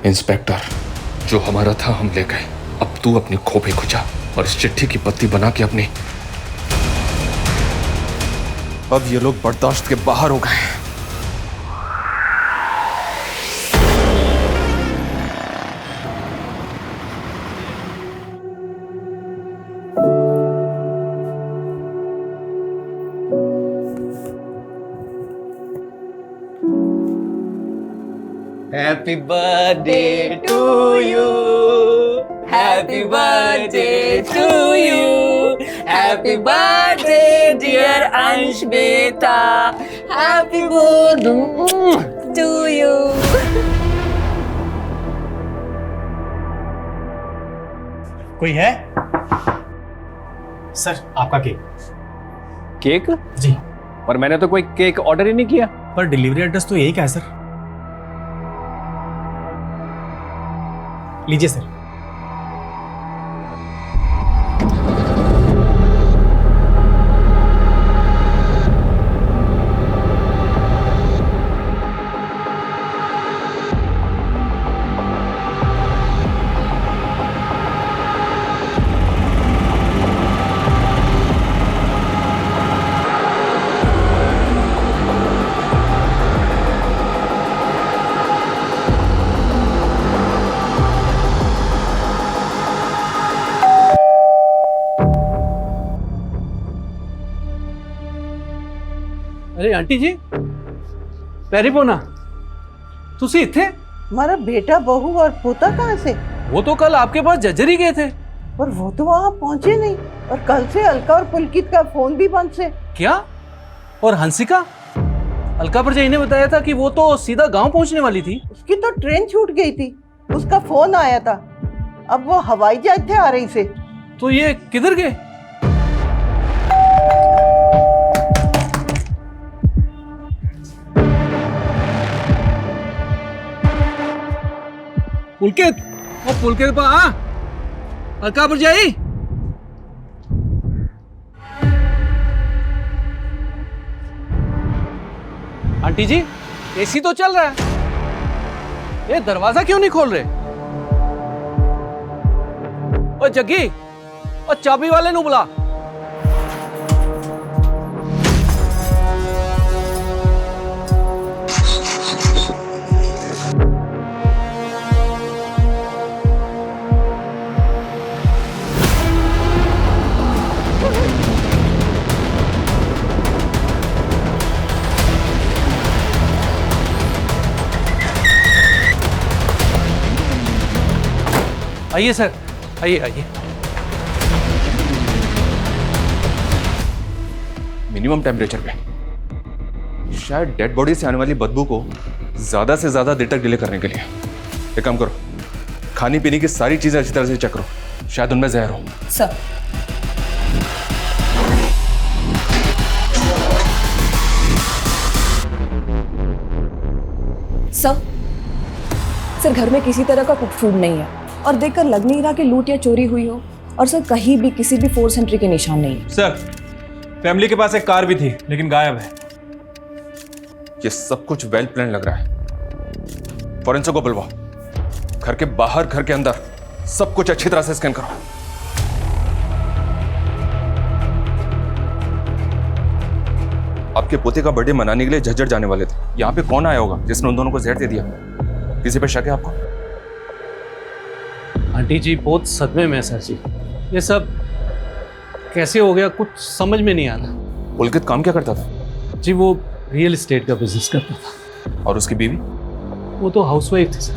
इंस्पेक्टर, जो हमारा था हम ले गए, अब तू अपनी खोपड़ी खुजा और इस चिट्ठी की पत्ती बना के अपनी। अब ये लोग बर्दाश्त के बाहर हो गए। Happy birthday to you. Happy birthday to you. Happy birthday dear Ansh beta. Happy birthday to you. कोई है? सर आपका केक। केक? जी। पर मैंने तो कोई केक ऑर्डर ही नहीं किया। पर डिलीवरी एड्रेस तो यही का है सर। लीजिए सर। अरे आंटी जी, पैरी पोना तुसी इत्थे? हमारा बेटा बहू और पोता कहाँ से? वो तो कल आपके पास जज्जर ही गए थे। पर वो तो वहाँ पहुँचे नहीं, और कल से अलका और पुलकित का फोन भी बंद से। क्या? और हंसिका? अलका परजाई ने बताया था कि वो तो सीधा गांव पहुंचने वाली थी। उसकी तो ट्रेन छूट गई थी, उसका फोन आया था। अब वो हवाई जहाज थे आ रही से। तो ये किधर गए? पुलकित, ओ पुलकित पा आ, अलका परजाई। आंटी जी, एसी तो चल रहा है, ये दरवाजा क्यों नहीं खोल रहे? ओ जग्गी, ओ चाबी वाले नु बुला। आइए सर, आइए आइए। मिनिमम टेम्परेचर पे, शायद डेड बॉडी से आने वाली बदबू को ज्यादा से ज्यादा देर तक डिले करने के लिए। एक काम करो, खाने पीने की सारी चीजें अच्छी तरह से चेक करो, शायद उनमें जहर हो। सर सर घर में किसी तरह का कुक फूड नहीं है और देखकर लग नहीं रहा कि लूट या चोरी हुई हो। और सर कहीं भी किसी भी फोर्स एंट्री के निशान नहीं है। सर फैमिली के पास एक कार भी थी लेकिन गायब है। ये सब कुछ वेल प्लान लग रहा है। फॉरेंसिक को बुलवाओ, घर के बाहर घर के अंदर सब कुछ अच्छी तरह से स्कैन करो। आपके पोते का बर्थडे मनाने के लिए झज्जर जाने वाले थे। यहाँ पे कौन आया होगा जिसने उन दोनों को जहर दे दिया? किसी पे शक है आपको? आंटी जी बहुत सदमे में है सर जी। ये सब कैसे हो गया कुछ समझ में नहीं आ रहा। पुलकित काम क्या करता था? जी वो रियल एस्टेट का बिजनेस करता था। और उसकी बीवी? वो तो हाउसवाइफ थी सर।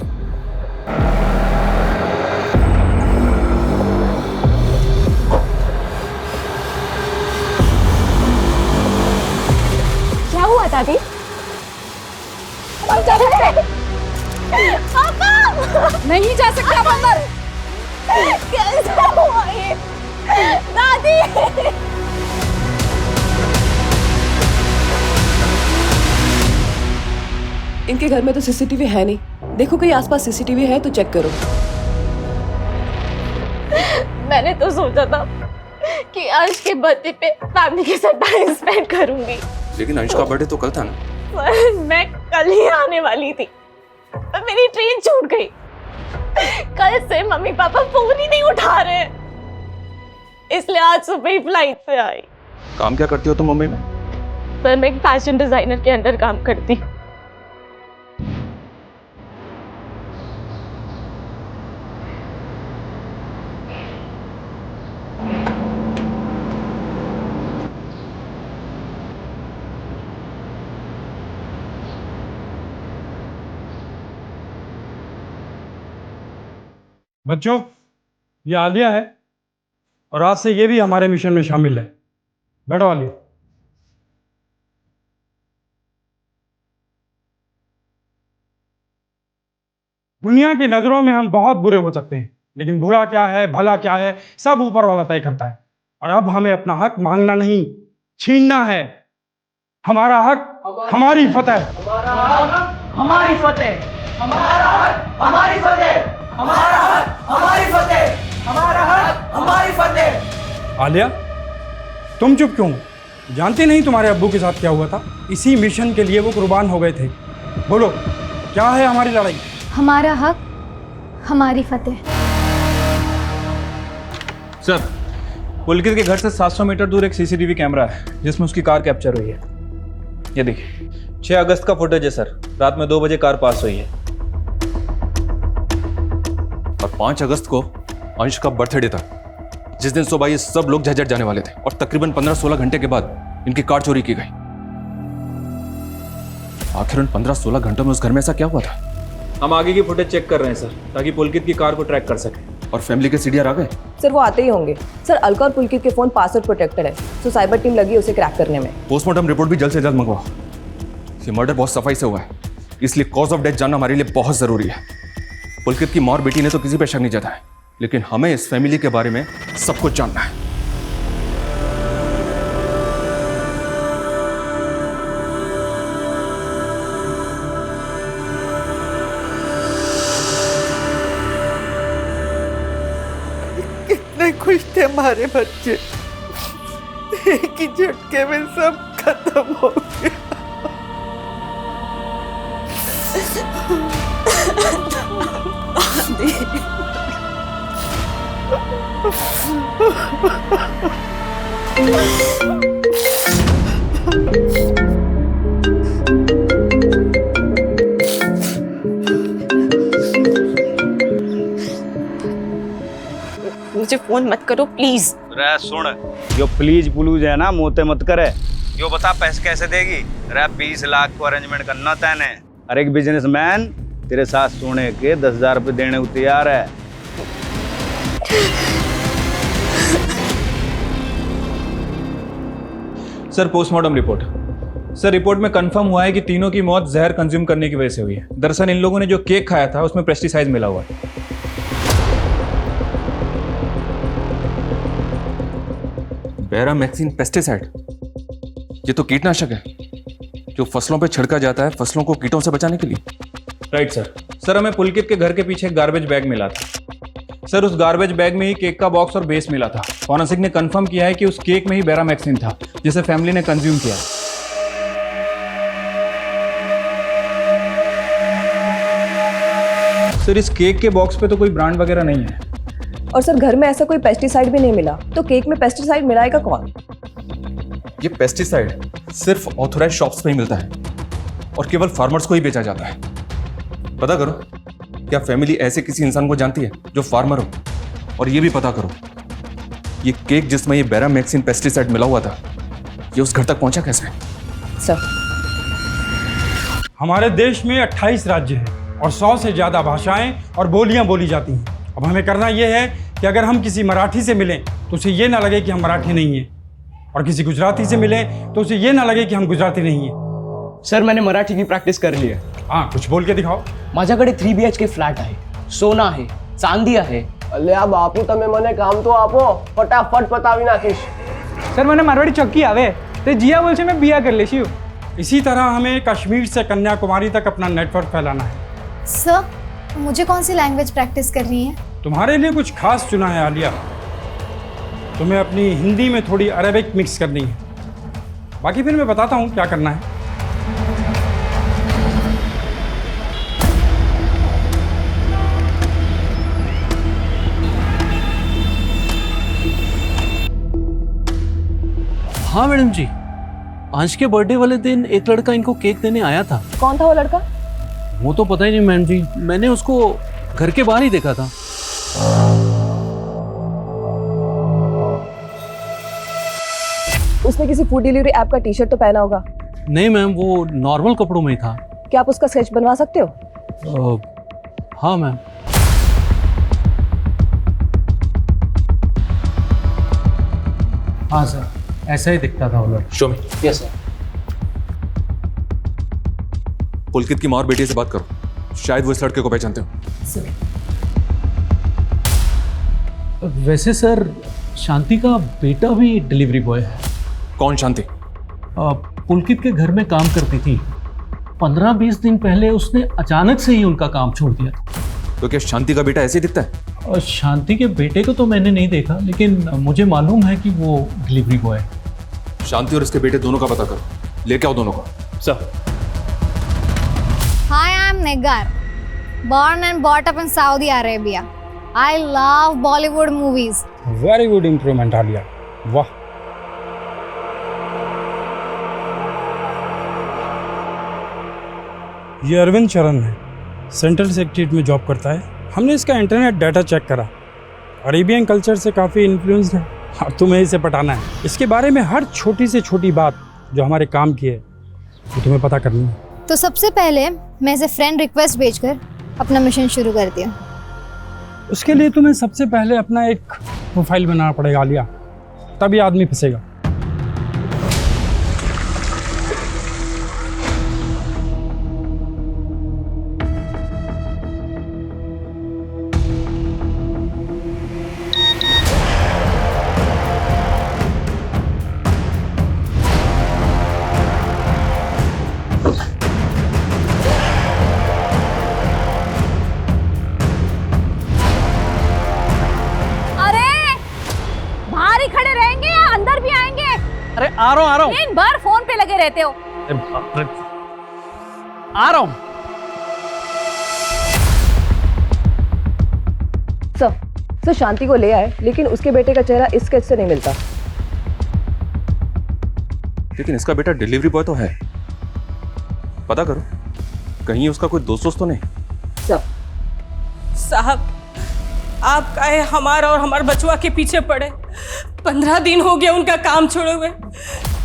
क्या हुआ दादी? नहीं जा सकते आप अंदर। कैसे हुआ ये? दादी इनके घर में तो सीसीटीवी है नहीं। देखो कहीं आसपास सीसीटीवी है तो चेक करो। मैंने तो सोचा था कि आज के बर्थडे पे फैमिली के साथ टाइम स्पेंड करूंगी। लेकिन अंश का बर्थडे तो कल था ना। पर मैं कल ही आने वाली थी पर मेरी ट्रेन छूट गई। कल से मम्मी पापा फोन ही नहीं उठा रहे, इसलिए आज सुबह ही फ्लाइट से आई। काम क्या करती हो तुम मुंबई में? पर मैं एक फैशन डिजाइनर के अंडर काम करती। बच्चों ये आलिया है और आज से ये भी हमारे मिशन में शामिल है। बैठो आलिया। दुनिया की नजरों में हम बहुत बुरे हो सकते हैं लेकिन बुरा क्या है भला क्या है सब ऊपर वाला तय करता है। और अब हमें अपना हक मांगना नहीं छीनना है। हमारा हक हमारी फतेह। हमारी फतेह। हमारा हक हमारी फतेह। हमारा हक हमारी फतेह। हमारा हक हमारी फतेह। आलिया तुम चुप क्यों? जानते नहीं तुम्हारे अब्बू के साथ क्या हुआ था? इसी मिशन के लिए वो कुर्बान हो गए थे। बोलो क्या है हमारी लड़ाई? हमारा हक हमारी फतेह। सर पुलकित के घर से 700 मीटर दूर एक सीसीटीवी कैमरा है जिसमें उसकी कार कैप्चर हुई है। ये देखिए 6 अगस्त का फुटेज है सर। रात में 2 बजे कार पास हुई है। और 5 अगस्त को अंश का बर्थडे था, जिस दिन सुबह ये सब लोग झज्जर जाने वाले थे और तकरीबन 15-16 घंटे के बाद इनकी कार चोरी की गई। आखिर उन 15-16 घंटों में उस घर में ऐसा क्या हुआ था? हम आगे की फुटेज चेक कर रहे हैं सर ताकि पुलकित की कार को ट्रैक कर सकें। और फैमिली के सीडीआर आ गए? सर वो आते ही होंगे। सर अलका और पुलकित के फोन पासवर्ड प्रोटेक्टेड है तो साइबर टीम लगी है उसे क्रैक करने में। पोस्टमार्टम रिपोर्ट भी जल्द से जल्द मंगवाओ। ये मर्डर बहुत सफाई से हुआ है इसलिए कॉज ऑफ डेथ जानना हमारे लिए बहुत जरूरी है। पुलकित की माँ और बेटी ने तो किसी पे शक नहीं जताया लेकिन हमें इस फैमिली के बारे में सब कुछ जानना है। कितने खुश थे हमारे बच्चे, एक ही झटके में सब खत्म हो गया। मुझे फोन मत करो प्लीज। रे सुन, यो प्लीज प्लूज है ना मोते मत करे। यो बता पैसे कैसे देगी? रे 20 लाख को अरेंजमेंट करना तैने। अरे एक बिजनेसमैन तेरे साथ सोने के 10,000 रुपये देने को तैयार है। Sir postmortem report. Sir report में कंफर्म हुआ है कि तीनों की मौत जहर कंज्यूम करने की वजह से हुई है। दरअसल इन लोगों ने जो केक खाया था उसमें पेस्टिसाइड मिला हुआ है। बैरामैक्सिन पेस्टिसाइड, ये तो कीटनाशक है जो फसलों पे छिड़का जाता है फसलों को कीटों से बचाने के लिए। Right sir. सर हमें पुलकित के घर के पीछे एक गार्बेज बैग मिला था। सर उस गार्बेज बैग में ही केक का बॉक्स और बेस मिला था। फॉरेंसिक ने कंफर्म किया है कि उस केक में ही बैरामैक्सिन था जिसे फैमिली ने कंज्यूम किया। सर इस केक के बॉक्स पे तो कोई ब्रांड वगैरह नहीं है। और सर घर में ऐसा कोई पेस्टिसाइड भी नहीं मिला, तो केक में पेस्टिसाइड मिलाएगा कौन? ये पेस्टिसाइड सिर्फ ऑथोराइज शॉप्स पे ही मिलता है और केवल फार्मर्स को ही बेचा जाता है। पता करो क्या फैमिली ऐसे किसी इंसान को जानती है जो फार्मर हो। और ये भी पता करो ये केक जिसमें ये बैरामैक्सिन पेस्टिसाइड मिला हुआ था ये उस घर तक पहुंचा कैसे? सर हमारे देश में 28 राज्य हैं और 100 से ज़्यादा भाषाएं और बोलियां बोली जाती हैं। अब हमें करना यह है कि अगर हम किसी मराठी से मिलें तो उसे ये ना लगे कि हम मराठी नहीं हैं, और किसी गुजराती से मिलें तो उसे ये ना लगे कि हम गुजराती नहीं हैं। सर मैंने मराठी की प्रॅक्टिस कर ली आहे। हाँ, कुछ बोल के दिखाओ। माझ्याकडे 3 BHK फ्लॅट आहे, सोना आहे, चांदी आहे। અલ્યા બાપુ તમે મને કામ તો આપો, ફટાફટ પતાવી નાખીશ। सर मैंने मारवाड़ी चौकी आवे तो जिया बोल से मैं बिया कर लेती हूँ। इसी तरह हमें कश्मीर से कन्याकुमारी तक अपना नेटवर्क फैलाना है। सर मुझे कौन सी लैंग्वेज प्रैक्टिस करनी है? तुम्हारे लिए कुछ खास चुना है आलिया। तुम्हें अपनी हिंदी में थोड़ी अरेबिक मिक्स करनी है। बाकी फिर मैं बताता हूँ क्या करना है। हाँ मैडम जी, अंश के बर्थडे वाले दिन एक लड़का इनको केक देने आया था। कौन था वो लड़का? वो तो पता ही नहीं मैडम जी, मैंने उसको घर के बाहर ही देखा था। उसने किसी फूड डिलीवरी ऐप का टी-शर्ट तो पहना होगा। नहीं मैम, वो नॉर्मल कपड़ों में ही था। क्या आप उसका स्केच बनवा सकते हो? हाँ मैम। हाँ सर, ऐसा ही दिखता था वो लड़का। Show me. Yes sir. Pulkit की माँ और बेटी से बात करो, शायद वो इस लड़के को पहचानते हो। वैसे सर शांति का बेटा भी डिलीवरी बॉय है। कौन शांति? पुलकित के घर में काम करती थी। 15-20 दिन पहले उसने अचानक से ही उनका काम छोड़ दिया था। तो क्या शांति का बेटा ऐसे ही दिखता है? और शांति के बेटे को तो मैंने नहीं देखा, लेकिन मुझे मालूम है कि वो डिलीवरी बॉय है। शांति और इसके बेटे दोनों का पता करो, लेके आओ दोनों को। Sir. Hi, I'm Negar. Born and brought up in Saudi Arabia. I love Bollywood movies. Very good improvement Alia, वाह। ये अरविंद चरण है, सेंट्रल सेक्रेटरीट में जॉब करता है। हमने इसका इंटरनेट डाटा चेक करा, अरेबियन कल्चर से काफ़ी इन्फ्लुएंस्ड है और तुम्हें इसे पटाना है। इसके बारे में हर छोटी से छोटी बात जो हमारे काम की है वो तुम्हें पता करनी है। तो सबसे पहले मैं इसे फ्रेंड रिक्वेस्ट भेजकर अपना मिशन शुरू करती हूँ। उसके लिए तुम्हें सबसे पहले अपना एक प्रोफाइल बनाना पड़ेगा आलिया, तभी आदमी फंसेगा। आ रहा हूँ। दिन भर फोन पे लगे रहते हो। आ रहा हूँ। सर शांति को ले आए, लेकिन उसके बेटे का चेहरा इस स्केच से नहीं मिलता। लेकिन इसका बेटा डिलीवरी बॉय तो है, पता करो कहीं उसका कोई दोस्त तो नहीं। साहब आप काहे हमारा और हमारे बचवा के पीछे पड़े? 15 दिन हो गए उनका काम छोड़े हुए,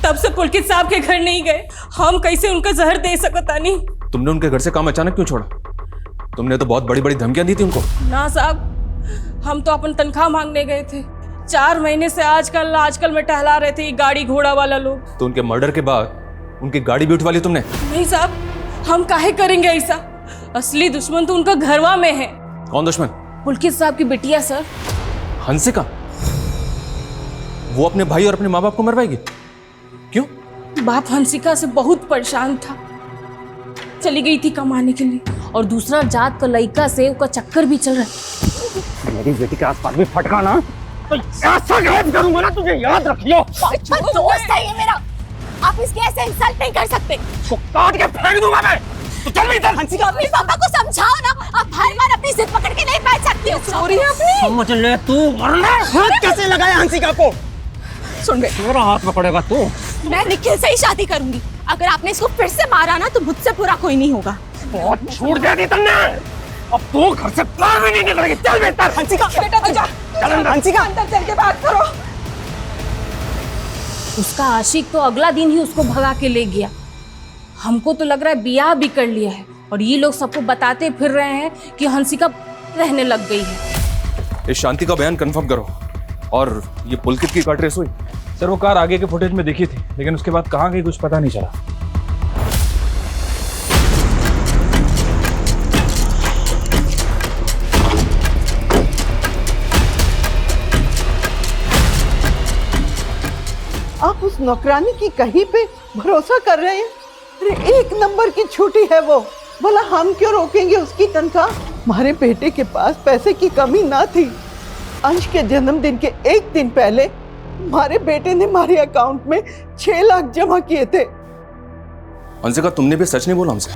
तब से पुलकित साहब के घर नहीं गए। हम कैसे उनका जहर दे सकता नहीं? तुमने उनके घर से काम अचानक क्यों छोड़ा? तुमने तो बहुत बड़ी बड़ी धमकियां दी थी उनको। ना साहब, हम तो अपन तनख्वाह मांगने गए थे। 4 महीने से आजकल में टहला रहे थे ये गाड़ी घोड़ा वाला लोग। तो उनके मर्डर के बाद उनकी गाड़ी भी उठवा ली तुमने? नहीं साहब, हम काहे करेंगे ऐसा? असली दुश्मन तो उनका घरवा में है। कौन दुश्मन? पुलकित साहब की बिटिया सर। हंसिका? वो अपने भाई और अपने माँ बाप को मरवाएगी? क्यों? बाप हंसिका से बहुत परेशान था, चली गई थी कमाने के लिए, और दूसरा जात का लड़का से उसका चक्कर भी चल रहा है। मेरी बेटी के आसपास भी फटका ना तो ऐसा गायब करूंगा ना, तुझे याद रखियो। दोस्त है ये मेरा, आप इसके ऐसे इंसल्ट नहीं कर सकते। तो काट के फेंक दूंगा मैं। तो चल इधर। हंसिका, अपने पापा को समझाओ ना, आप हर बार अपनी जिद पकड़ के नहीं बैठ सकती हो। सॉरी समझ ले तू, वरना हाथ कैसे लगाया हंसिका को? सुन बे, मेरा हाथ पकड़ेगा तू। मैं निखिल से ही शादी करूंगी। अगर आपने इसको फिर से मारा ना तो मुझसे बुरा कोई नहीं होगा। बहुत छूट दे दी तुमने, अब तू घर से बाहर भी नहीं निकलेगी। चल बेटा। हंसिका बेटा तू जा। चल हंसिका, अंदर चल के बात करो। उसका आशिक तो अगला दिन ही उसको भगा के ले गया। हमको तो लग रहा है ब्याह भी कर लिया है, और ये लोग सबको बताते फिर रहे हैं कि हंसिका रहने लग गई है। इस शांति का बयान कंफर्म करो। और ये पुलकित की कार ट्रेस हुई? सर वो कार आगे के फुटेज में दिखी थी, लेकिन उसके बाद कहाँ गई कुछ पता नहीं चला। आप उस नौकरानी की कहीं पे भरोसा कर रहे हैं? अरे 1 नंबर की छुट्टी है वो, बोला हम क्यों रोकेंगे उसकी तनख्वाह? हमारे बेटे के पास पैसे की कमी ना थी। अंश के जन्मदिन के 1 दिन पहले हमारे बेटे ने हमारे अकाउंट में 6 लाख जमा किए थे। हंसिका, तुमने भी सच नहीं बोला हमसे।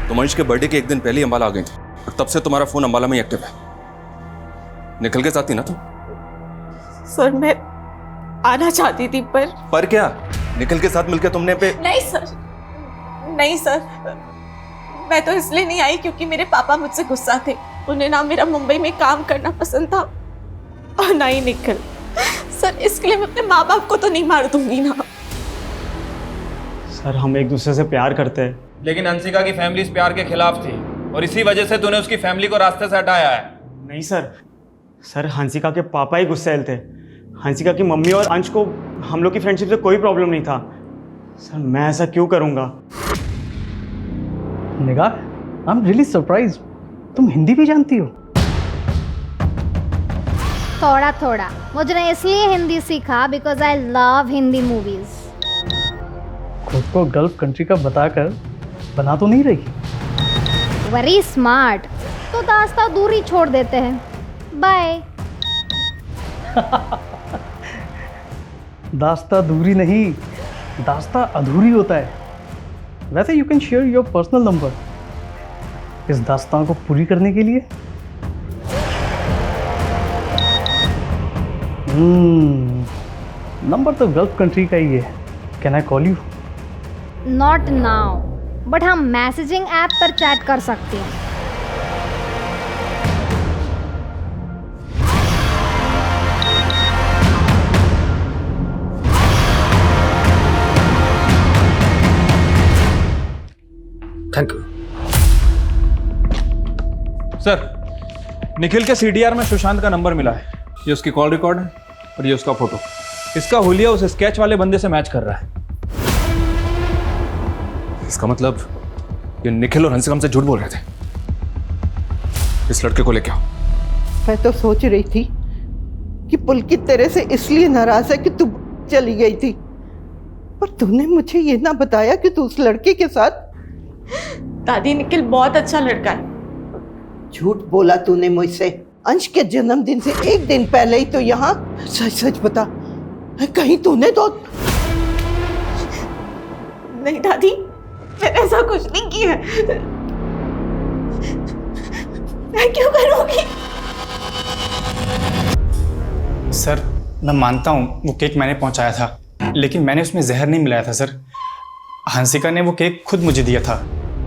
तुम अंश के बर्थडे के 1 दिन पहले ही अंबाला आ गई थी, और तब से तुम्हारा फोन अंबाला में ही एक्टिव है। निखिल के साथ थी ना तुम? सर मैं आना चाहती थी पर क्या निखिल के साथ मिलकर तुमने पे? नहीं सर, मैं तो इसलिए नहीं आई क्योंकि मेरे पापा मुझसे गुस्सा थे। उन्हें ना मेरा मुंबई में काम करना पसंद था और ना ही निखिल। सर इसके लिए मैं अपने माँ बाप को तो नहीं मार दूंगी ना। सर हम एक दूसरे से प्यार करते हैं। लेकिन हंसिका की फैमिली इस प्यार के खिलाफ थी, और इसी वजह से तूने उसकी फैमिली को रास्ते से हटाया है। नहीं सर हंसिका के पापा ही गुस्सैल थे। हंसिका की मम्मी और अंश को हम लोग की फ्रेंडशिप से कोई प्रॉब्लम नहीं था। सर मैं ऐसा क्यों करूँगा? निगाह, आई एम रियली सरप्राइज, तुम हिंदी भी जानती हो? थोड़ा थोड़ा। मुझे इसलिए हिंदी सीखा because I love Hindi movies. खुद को गल्फ कंट्री का बताकर बना तो नहीं रही? Very smart. तो दास्ता दूरी छोड़ देते हैं। बाय। दास्ता दूरी नहीं, दास्ता अधूरी होता है। वैसे you can share your personal number इस दास्तान को पूरी करने के लिए। नंबर तो गल्फ कंट्री का ही है। Can I call you? Not now, but हम मैसेजिंग ऐप पर चैट कर सकते हैं। थैंक यू सर, निखिल के सीडीआर में सुशांत का नंबर मिला है। ये उसकी कॉल रिकॉर्ड है और ये उसका फोटो। इसका हुलिया उस स्केच वाले बंदे से मैच कर रहा है। इसका मतलब ये निखिल और हंसिका हमसे झूठ बोल रहे थे। इस लड़के को लेके आओ। मैं तो सोच रही थी कि पुलकित तेरे से इसलिए नाराज है कि तू चली गई थी, पर तूने मुझे ये ना बताया कि तू उस लड़के के साथ। दादी निखिल बहुत अच्छा लड़का है। झूठ बोला तूने मुझसे। अंश के जन्मदिन से 1 दिन पहले ही तो यहाँ। सच सच बता, कहीं तूने तो नहीं दादी, मैंने ऐसा कुछ नहीं किया। मैं क्यों करूँगी? सर मैं मानता हूँ वो केक मैंने पहुँचाया था, लेकिन मैंने उसमें जहर नहीं मिलाया था सर। हंसिका ने वो केक खुद मुझे दिया था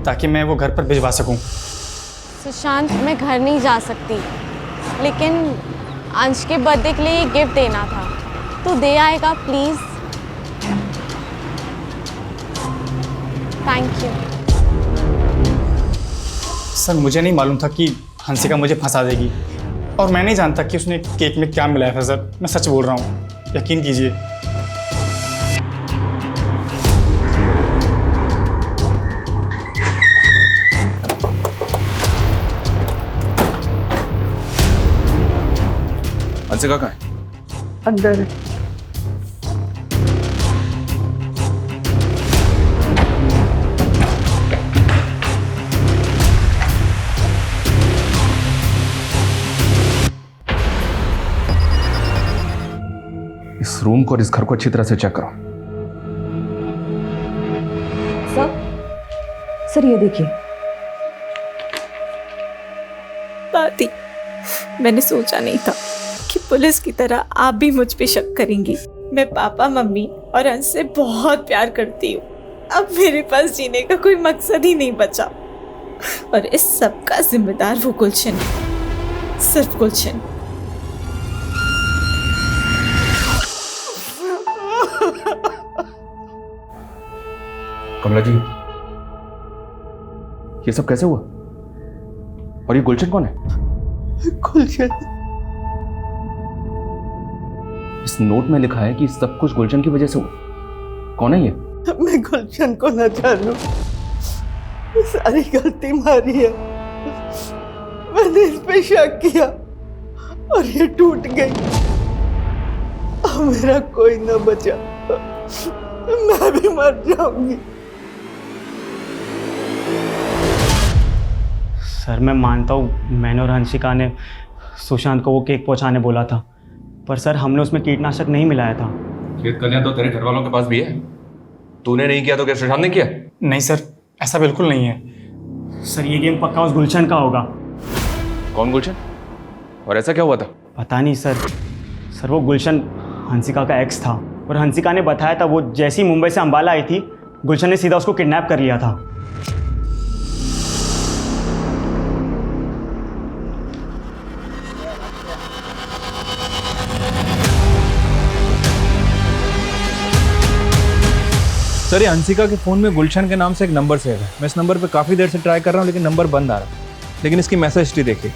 ताकि मैं वो घर पर भिजवा सकूं। सुशांत, मैं घर नहीं जा सकती, लेकिन अंश के बर्थडे के लिए गिफ्ट देना था, तो दे आएगा प्लीज? Thank you. सर मुझे नहीं मालूम था कि हंसिका मुझे फंसा देगी, और मैं नहीं जानता कि उसने केक में क्या मिलाया था सर, मैं सच बोल रहा हूँ, यकीन कीजिए। अंशिका कहाँ है? अंदर। इस रूम को और इस घर को अच्छी तरह से चेक करो। सर ये देखिए। दादी, मैंने सोचा नहीं था कि पुलिस की तरह आप भी मुझ पे शक करेंगी। मैं पापा, मम्मी और अंश से बहुत प्यार करती हूँ। अब मेरे पास जीने का कोई मकसद ही नहीं बचा और इस सब का जिम्मेदार वो गुलशन है, सिर्फ गुलशन। कमला जी, ये सब कैसे हुआ? और ये गुलशन कौन है? गुलशन? इस नोट में लिखा है कि सब कुछ गुलशन की वजह से हुआ। कौन है ये? मैं गुलशन को न जानूं, सारी गलती मारी है। मैंने इस पे शक किया और ये टूट गई। अब मेरा कोई न बचा, मैं भी मर जाऊंगी। सर मैं मानता हूँ मैंने और हंसिका ने सुशांत को वो केक पहुंचाने बोला था, पर सर हमने उसमें कीटनाशक नहीं मिलाया था। खेत कन्या तो तेरे घर वालों के पास भी है। तूने नहीं किया तो क्या सुशांत ने किया? नहीं सर, ऐसा बिल्कुल नहीं है। सर ये गेम पक्का उस गुलशन का होगा। कौन गुलशन? और ऐसा क्या हुआ था? पता नहीं सर वो गुलशन हंसिका का एक्स था और हंसिका ने बताया था वो जैसी मुंबई से अंबाला आई थी, गुलशन ने सीधा उसको किडनैप कर लिया था। सर ये हंसिका के फ़ोन में गुलशन के नाम से एक नंबर सेव है। मैं इस नंबर पे काफ़ी देर से ट्राई कर रहा हूँ लेकिन नंबर बंद आ रहा है। लेकिन इसकी मैसेज हिस्ट्री देखिए।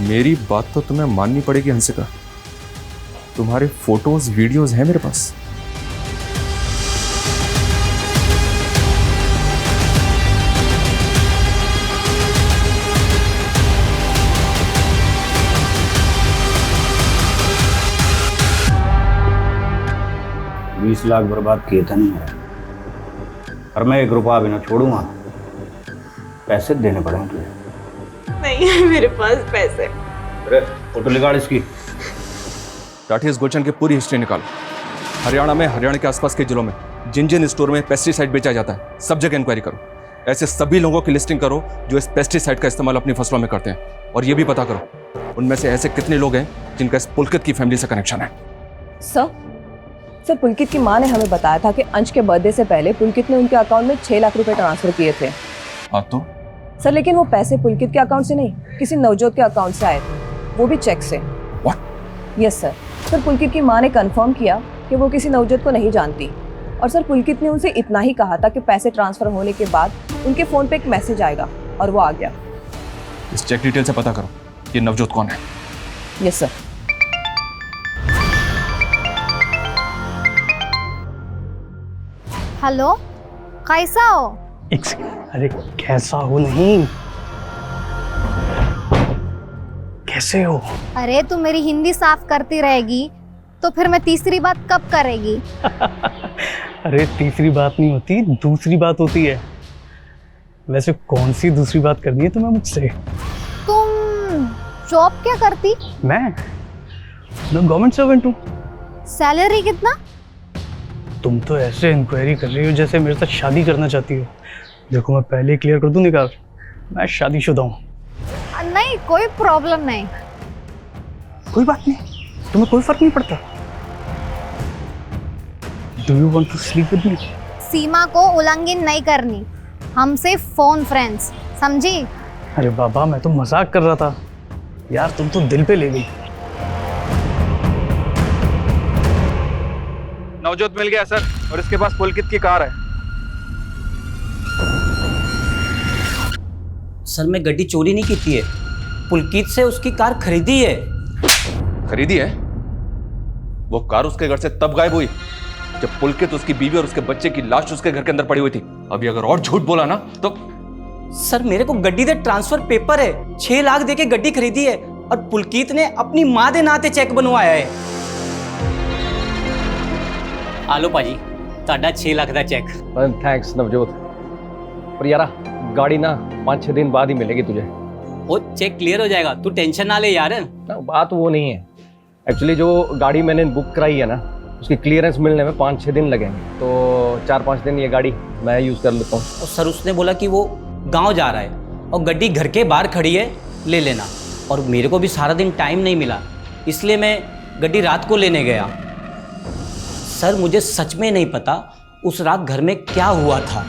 मेरी बात तो तुम्हें माननी पड़ेगी हंसिका, तुम्हारे फोटोज वीडियोज हैं मेरे पास। $20 लाख बर्बाद किए थे नहीं और मैं 1 रुपया भी ना छोड़ूंगा। पैसे देने पड़ेंगे तुझे। नहीं है मेरे पास पैसे। अरे फोटो निकाल इसकी। टाठी, इस गुलशन की पूरी हिस्ट्री निकालो। हरियाणा में, हरियाणा के आसपास के जिलों में जिन जिन स्टोर में पेस्टिसाइड बेचा जाता है सब जगह इंक्वायरी करो। ऐसे सभी लोगों की लिस्टिंग करो जो इस पेस्टिसाइड का इस्तेमाल अपनी फसलों में करते हैं और ये भी पता करो उनमें से ऐसे कितने लोग हैं जिनका इस पुलकित की फैमिली से कनेक्शन है। सर पुलकित की माँ ने हमें बताया था कि अंश के बर्थडे से पहले पुलकित ने उनके अकाउंट में 6 लाख रुपए ट्रांसफर किए थे। हाँ तो? सर लेकिन वो पैसे पुलकित के अकाउंट से नहीं, किसी नवजोत के अकाउंट से आए थे, वो भी चेक से। यस सर पुलकित की माँ ने कंफर्म किया कि वो किसी नवजोत को नहीं जानती और सर पुलकित ने उनसे इतना ही कहा था कि पैसे ट्रांसफर होने के बाद उनके फ़ोन पे एक मैसेज आएगा और वो आ गया। इस चेक डिटेल से पता करो ये नवजोत कौन है। Yes sir. हेलो, कैसा हो? अरे कैसा हो नहीं, कैसे हो? अरे तू मेरी हिंदी साफ करती रहेगी तो फिर मैं तीसरी बात कब करेगी? अरे तीसरी बात नहीं होती, दूसरी बात होती है। वैसे कौन सी दूसरी बात करनी है तुम्हें मुझसे? तुम जॉब क्या करती? मैं गवर्नमेंट सर्वेंट हूँ। सैलरी कितना? तुम तो ऐसे इंक्वायरी कर रही हो जैसे मेरे साथ शादी करना चाहती हो। देखो मैं पहले क्लियर कर दूं निकाह, मैं शादीशुदा हूँ। नहीं कोई प्रॉब्लम नहीं। कोई बात नहीं, तुम्हें कोई फर्क नहीं पड़ता। Do you want to sleep with me? सीमा को उल्लंघन नहीं करनी, हमसे फोन फ्रेंड्स, समझी? अरे बाबा मैं तो मजाक कर रहा था यार, तुम तो दिल पे ले गई। नवजोत मिल गया सर और इसके पास पुलकित की कार है। सर मैं गड्डी चोरी नहीं की है, पुलकित से उसकी कार खरीदी है। खरीदी है? वो कार उसके घर से तब गायब हुई जब पुलकित, उसकी बीवी और उसके बच्चे की लाश उसके घर के अंदर पड़ी हुई थी। अभी अगर और झूठ बोला ना तो। सर मेरे को गड्डी दे ट्रांसफर पेपर है, 6 लाख दे के गड्डी खरीदी है और पुलकित ने अपनी मां दे नाते चेक बनवाया है। आलो पाजी, ताड़ा 6 लाख का चेक। थैंक्स नवजोत। पर यारा गाड़ी ना 5-6 दिन बाद ही मिलेगी तुझे। वो चेक क्लियर हो जाएगा, तू टेंशन ना ले यार। बात वो नहीं है, एक्चुअली जो गाड़ी मैंने बुक कराई है ना उसकी क्लियरेंस मिलने में 5-6 दिन लगेंगे, तो 4-5 दिन ये गाड़ी मैं यूज़ कर लेता हूँ। और सर उसने बोला कि वो गांव जा रहा है और गड्डी घर के बाहर खड़ी है, ले लेना। और मेरे को भी सारा दिन टाइम नहीं मिला, इसलिए मैं गड्डी रात को लेने गया। सर मुझे सच में नहीं पता उस रात घर में क्या हुआ था।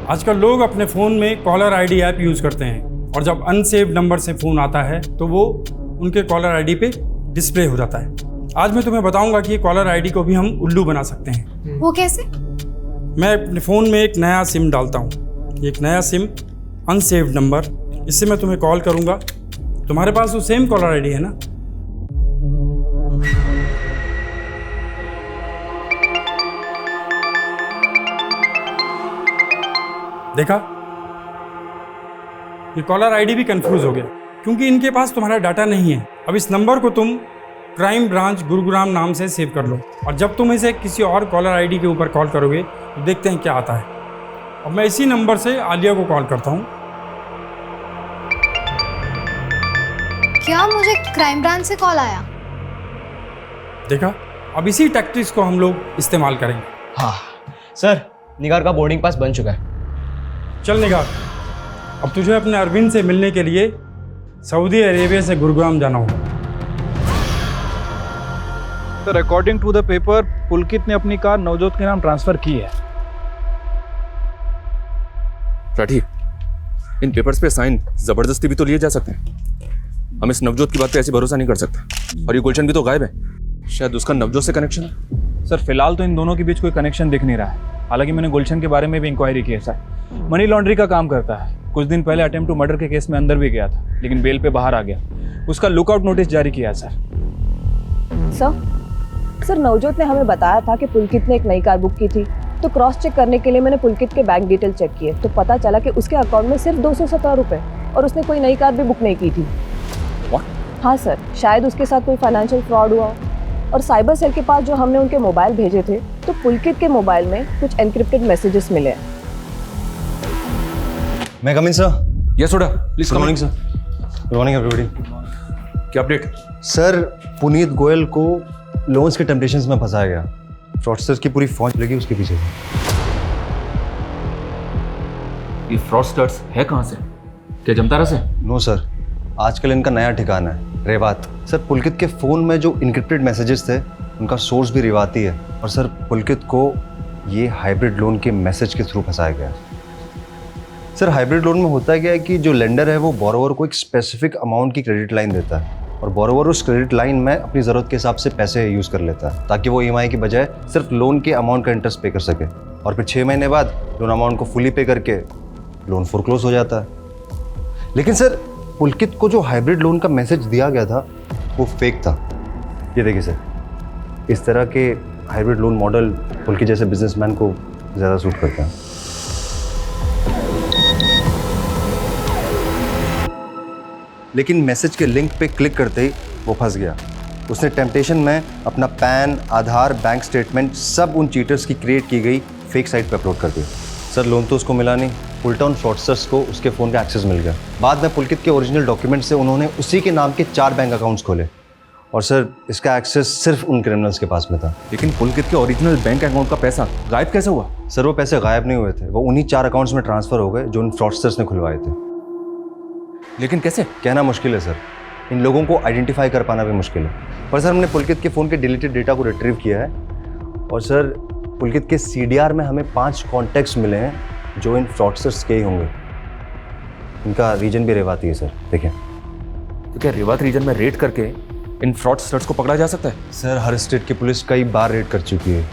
आजकल लोग अपने फ़ोन में कॉलर आईडी ऐप यूज़ करते हैं और जब अनसेव्ड नंबर से फ़ोन आता है तो वो उनके कॉलर आईडी पे डिस्प्ले हो जाता है। आज मैं तुम्हें बताऊंगा कि ये कॉलर आईडी को भी हम उल्लू बना सकते हैं। वो कैसे? मैं अपने फ़ोन में एक नया सिम डालता हूँ, एक नया सिम अनसेव्ड नंबर, इससे मैं तुम्हें कॉल करूँगा। तुम्हारे पास वो सेम कॉलर आईडी है ना? देखा, ये कॉलर आईडी भी कंफ्यूज हो गया क्योंकि इनके पास तुम्हारा डाटा नहीं है। अब इस नंबर को तुम क्राइम ब्रांच गुरुग्राम नाम से सेव कर लो और जब तुम इसे किसी और कॉलर आईडी के ऊपर कॉल करोगे तो देखते हैं क्या आता है। अब मैं इसी नंबर से आलिया को कॉल करता हूँ। क्या मुझे क्राइम ब्रांच से कॉल आया? देखा, अब इसी टैक्टिक्स को हम लोग इस्तेमाल करेंगे। हाँ सर, निगार का बोर्डिंग पास बन चुका है। चल निगार, अब तुझे अपने अरविंद से मिलने के लिए सऊदी अरेबिया से गुरुग्राम जाना होगा। Sir according to the paper Pulkit ने अपनी कार नवजोत के नाम ट्रांसफर की है। राठी, इन पेपर्स पे साइन जबरदस्ती भी तो लिए जा सकते हैं। हम इस नवजोत की बात पे ऐसे भरोसा नहीं कर सकते। और ये गुलशन भी तो गायब है, शायद उसका नवजोत से कनेक्शन है। सर फिलहाल तो इन दोनों के बीच कोई कनेक्शन दिख नहीं रहा है। हालांकि मैंने गुलशन के बारे में भी इंक्वायरी की है सर। मनी लॉन्ड्री का काम करता है। कुछ दिन पहले अटेम्प्ट टू मर्डर के केस में अंदर भी गया था लेकिन बेल पे बाहर आ गया। उसका लुकआउट नोटिस जारी किया सर। सर नवजोत ने हमें बताया था कि पुलकित ने एक नई कार बुक की थी, तो क्रॉस चेक करने के लिए मैंने पुलकित के बैंक डिटेल चेक किए तो पता चला कि उसके अकाउंट में सिर्फ 217 रुपए और उसने कोई नई कार भी बुक नहीं की थी। हाँ सर, शायद उसके साथ कोई फाइनेंशियल फ्रॉड हुआ। और साइबर सेल के पास जो हमने उनके मोबाइल भेजे थे तो पुलकित के मोबाइल में कुछ एनक्रिप्टेड मैसेजेस मिले। मैं कम इन सर? यस सोडा, please. Good morning sir. Good morning everybody. क्या अपडेट? सर पुनीत गोयल को लोन्स के टेम्पटेशंस में फंसाया गया। फ्रॉडस्टर्स की पूरी फौज लगी उसके पीछे। ये फ्रॉडस्टर्स है कहाँ से? क्या जमतारा से? नो सर, आजकल इनका नया ठिकाना है रेवात। सर पुलकित के फ़ोन में जो इनक्रिप्टेड मैसेजेस थे उनका सोर्स भी रेवाती है। और सर पुलकित को ये हाइब्रिड लोन के मैसेज के थ्रू फंसाया गया। सर हाइब्रिड लोन में होता क्या है कि जो लेंडर है वो बोरोवर को एक स्पेसिफिक अमाउंट की क्रेडिट लाइन देता है और बोरोवर उस क्रेडिट लाइन में अपनी ज़रूरत के हिसाब से पैसे यूज़ कर लेता है ताकि वो EMI की बजाय सिर्फ लोन के अमाउंट का इंटरेस्ट पे कर सके। और फिर 6 महीने बाद लोन अमाउंट को फुली पे करके लोन फोरक्लोज हो जाता है। लेकिन सर पुलकित को जो हाइब्रिड लोन का मैसेज दिया गया था वो फेक था। ये देखिए सर, इस तरह के हाइब्रिड लोन मॉडल पुलकित जैसे बिजनेसमैन को ज़्यादा सूट करता है। लेकिन मैसेज के लिंक पे क्लिक करते ही वो फंस गया। उसने टेम्पटेशन में अपना पैन, आधार, बैंक स्टेटमेंट सब उन चीटर्स की क्रिएट की गई फेक साइट पे अपलोड कर दिया। सर लोन तो उसको मिला नहीं, उल्टा उन फ्रॉडस्टर्स को उसके फ़ोन का एक्सेस मिल गया। बाद में पुलकित के ओरिजिनल डॉक्यूमेंट से उन्होंने उसी के नाम के 4 बैंक अकाउंट्स खोले और सर इसका एक्सेस सिर्फ उन क्रिमिनल्स के पास में था। लेकिन पुलकित के ओरिजिनल बैंक अकाउंट का पैसा गायब कैसे हुआ? सर वो पैसे गायब नहीं हुए थे, वो उन्हीं 4 अकाउंट्स में ट्रांसफ़र हो गए जो उन फ्रॉडस्टर्स ने खुलवाए थे। लेकिन कैसे? कहना मुश्किल है सर, इन लोगों को आइडेंटिफाई कर पाना भी मुश्किल है। पर सर हमने पुलकित के फ़ोन के डिलीटेड डेटा को रिट्रीव किया है और सर पुलकित के CDR में हमें 5 कॉन्टैक्ट्स मिले हैं जो इन फ्रॉडस्टर्स के ही होंगे। इनका रीजन भी रेवाती है सर, देखें। तो क्या रेवात रीजन में रेड करके इन फ्रॉडस्टर्स को पकड़ा जा सकता है? सर हर स्टेट की पुलिस कई बार रेड कर चुकी है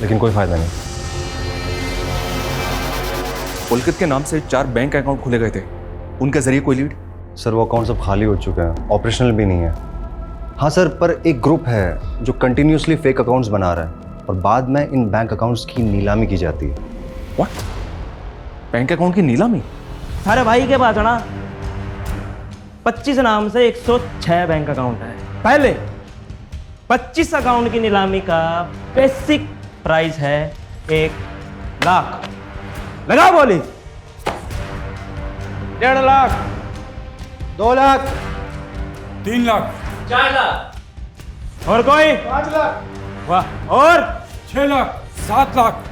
लेकिन कोई फ़ायदा नहीं। पुलकित के नाम से 4 बैंक अकाउंट खुले गए थे, उनके जरिए कोई लीड? सर वो अकाउंट सब खाली हो चुके हैं, ऑपरेशनल भी नहीं है। हाँ सर, पर एक ग्रुप है जो कंटिन्यूसली फेक अकाउंट्स बना रहा है और बाद में इन बैंक अकाउंट्स की नीलामी की जाती है। व्हाट? बैंक अकाउंट की नीलामी? अरे भाई के पास है ना 25 नाम से 106 बैंक अकाउंट है। पहले 25 अकाउंट की नीलामी का बेसिक प्राइस है 1 लाख। लगा बोली 1.5 लाख, 2 लाख, 3 लाख, 4 लाख। और कोई? 5 लाख, वाह। और 6 लाख, 7 लाख,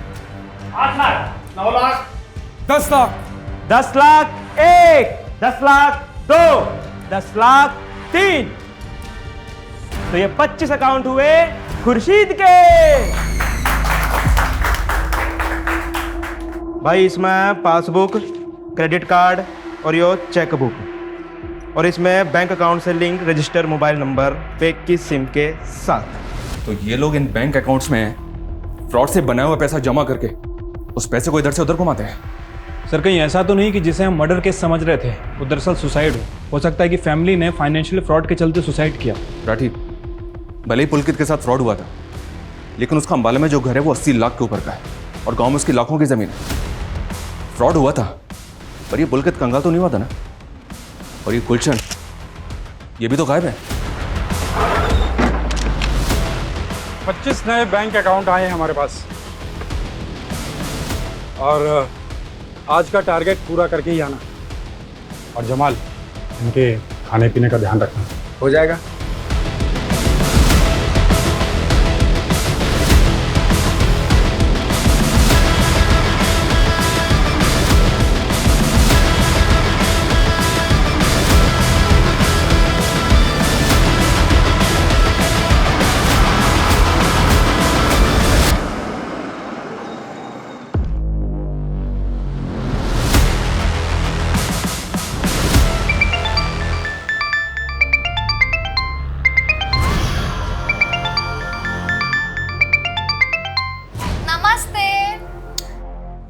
8 लाख, 9 लाख, 10 लाख, 10 लाख 1, 10 लाख 2, 10 लाख 3। तो ये 25 अकाउंट हुए खुर्शीद के। भाई इसमें पासबुक, क्रेडिट कार्ड और यो चेक बुक, और इसमें बैंक अकाउंट से link register mobile number fake की सिम के साथ। तो ये लोग इन बैंक अकाउंट्स में फ्रॉड से बनाया हुआ पैसा जमा करके उस पैसे को इधर से उधर घुमाते हैं। सर कहीं ऐसा तो नहीं कि जिसे हम मर्डर केस समझ रहे थे वो दरअसल सुसाइड हो सकता है कि फैमिली ने फाइनेंशियल फ्रॉड के चलते सुसाइड किया। राठी, भले ही पुलकित के साथ फ्रॉड हुआ था, लेकिन उसका अंबाला में जो घर है वो 80 लाख के ऊपर का है और गांव में उसकी लाखों की जमीन है। फ्रॉड हुआ था पर ये पुलकित कंगाल तो नहीं हुआ था ना। और ये गुलशन, ये भी तो गायब है। 25 नए बैंक अकाउंट आए हैं हमारे पास और आज का टारगेट पूरा करके ही आना। और जमाल, इनके खाने पीने का ध्यान रखना। हो जाएगा।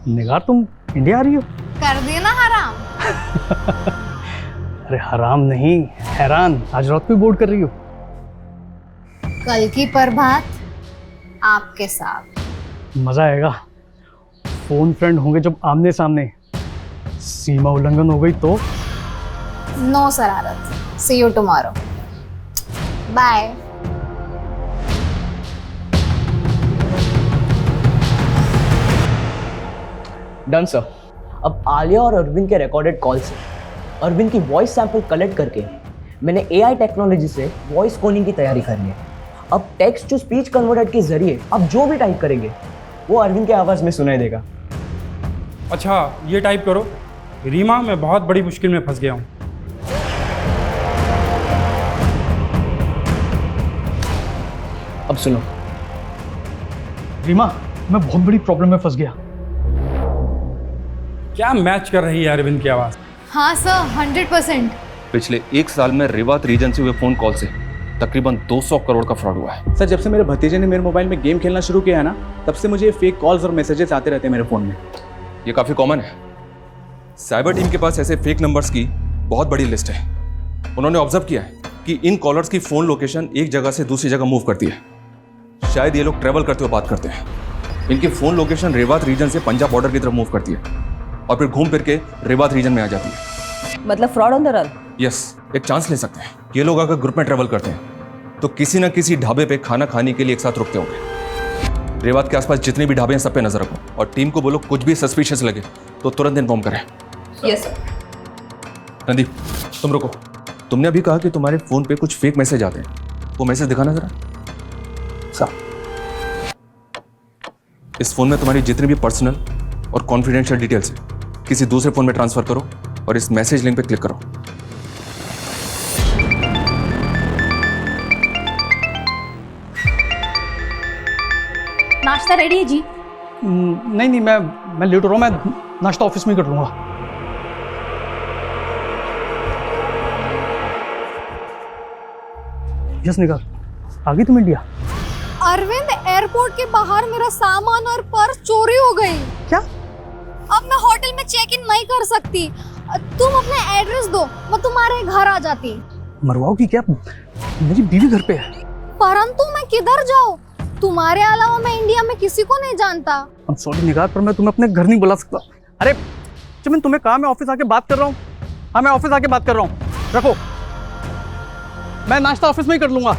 निगार, तुम इंडिया आ रही हो? कर दिया ना हराम। अरे हराम नहीं, हैरान। आज रात को बोर्ड कर रही हो? कल की प्रभात आपके साथ। मजा आएगा। फोन फ्रेंड होंगे जब आमने सामने। सीमा उल्लंघन हो गई तो? नो शरारत। See you tomorrow. Bye. Done sir. अब आलिया और अरविंद के रिकॉर्डेड कॉल से अरविंद की वॉइस सैंपल कलेक्ट करके मैंने एआई टेक्नोलॉजी से वॉइस क्लोनिंग की तैयारी कर ली है। अब टेक्स्ट टू स्पीच कन्वर्टर के जरिए अब जो भी टाइप करेंगे वो अरविंद के आवाज़ में सुनाई देगा। अच्छा ये टाइप करो, रीमा मैं बहुत बड़ी मुश्किल में फंस गया हूँ। अब सुनो। रीमा, मैं बहुत बड़ी प्रॉब्लम में फंस गया। क्या मैच कर रही है अरविंद की आवाज़? हाँ सर, 100%। पिछले 1 साल में रेवात रीजन से हुए फोन कॉल से तकरीबन 200 करोड़ का फ्रॉड हुआ है। सर जब से मेरे भतीजे ने मेरे मोबाइल में गेम खेलना शुरू किया है ना, तब से मुझे फेक कॉल्स और मैसेजेस आते रहते हैं मेरे फ़ोन में। ये काफ़ी कॉमन है। साइबर टीम के पास ऐसे फेक नंबर्स की बहुत बड़ी लिस्ट है। उन्होंने ऑब्जर्व किया है कि इन कॉलर्स की फ़ोन लोकेशन एक जगह से दूसरी जगह मूव करती है। शायद ये लोग ट्रैवल करते हुए बात करते हैं। इनकी फ़ोन लोकेशन रेवात रीजन से पंजाब बॉर्डर की तरफ मूव करती है और फिर घूम फिर के रेवात रीजन में आ जाती है। मतलब fraud on the run. Yes, एक चांस ले सकते हैं। ये लोग अगर ग्रुप में ट्रैवल करते हैं तो किसी ना किसी ढाबे पे खाना खाने के लिए एक साथ रुकते होंगे। रेवात के आसपास जितने भी ढाबे हैं सब पे नजर रखो और टीम को बोलो कुछ भी सस्पिशियस लगे तो तुरंत इन्फॉर्म करें। Yes sir. रणदीप, तुम रुको। तुमने अभी कहा कि तुम्हारे फोन पे कुछ फेक मैसेज आते हैं, वो मैसेज दिखाना जरा। इस फोन में तुम्हारी जितनी भी पर्सनल और कॉन्फिडेंशियल डिटेल्स है किसी दूसरे फोन में ट्रांसफर करो और इस मैसेज लिंक पे क्लिक करो। नाश्ता रेडी है जी? नहीं, मैं लेट हो रहा हूँ। मैं नाश्ता ऑफिस में कर लूँगा। यस निगार, आ गई तुम इंडिया? अरविंद, एयरपोर्ट के बाहर मेरा सामान और पर्स चोरी हो गई। क्या? अब मैं होटल में चेक इन नहीं कर सकती। तुम अपना एड्रेस दो, मैं तुम्हारे घर आ जाती। मरवाओगी क्या? मेरी बीवी घर पे है। परंतु मैं किधर जाऊँ? तुम्हारे अलावा मैं इंडिया में किसी को नहीं जानता। I'm sorry निगार, पर मैं तुम्हें अपने घर नहीं बुला सकता। अरे चमन, तुम्हें कहा मैं ऑफिस आके बात कर रहा हूँ। हाँ, मैं ऑफिस आके बात कर रहा हूँ, रखो। मैं नाश्ता ऑफिस में ही कर लूंगा।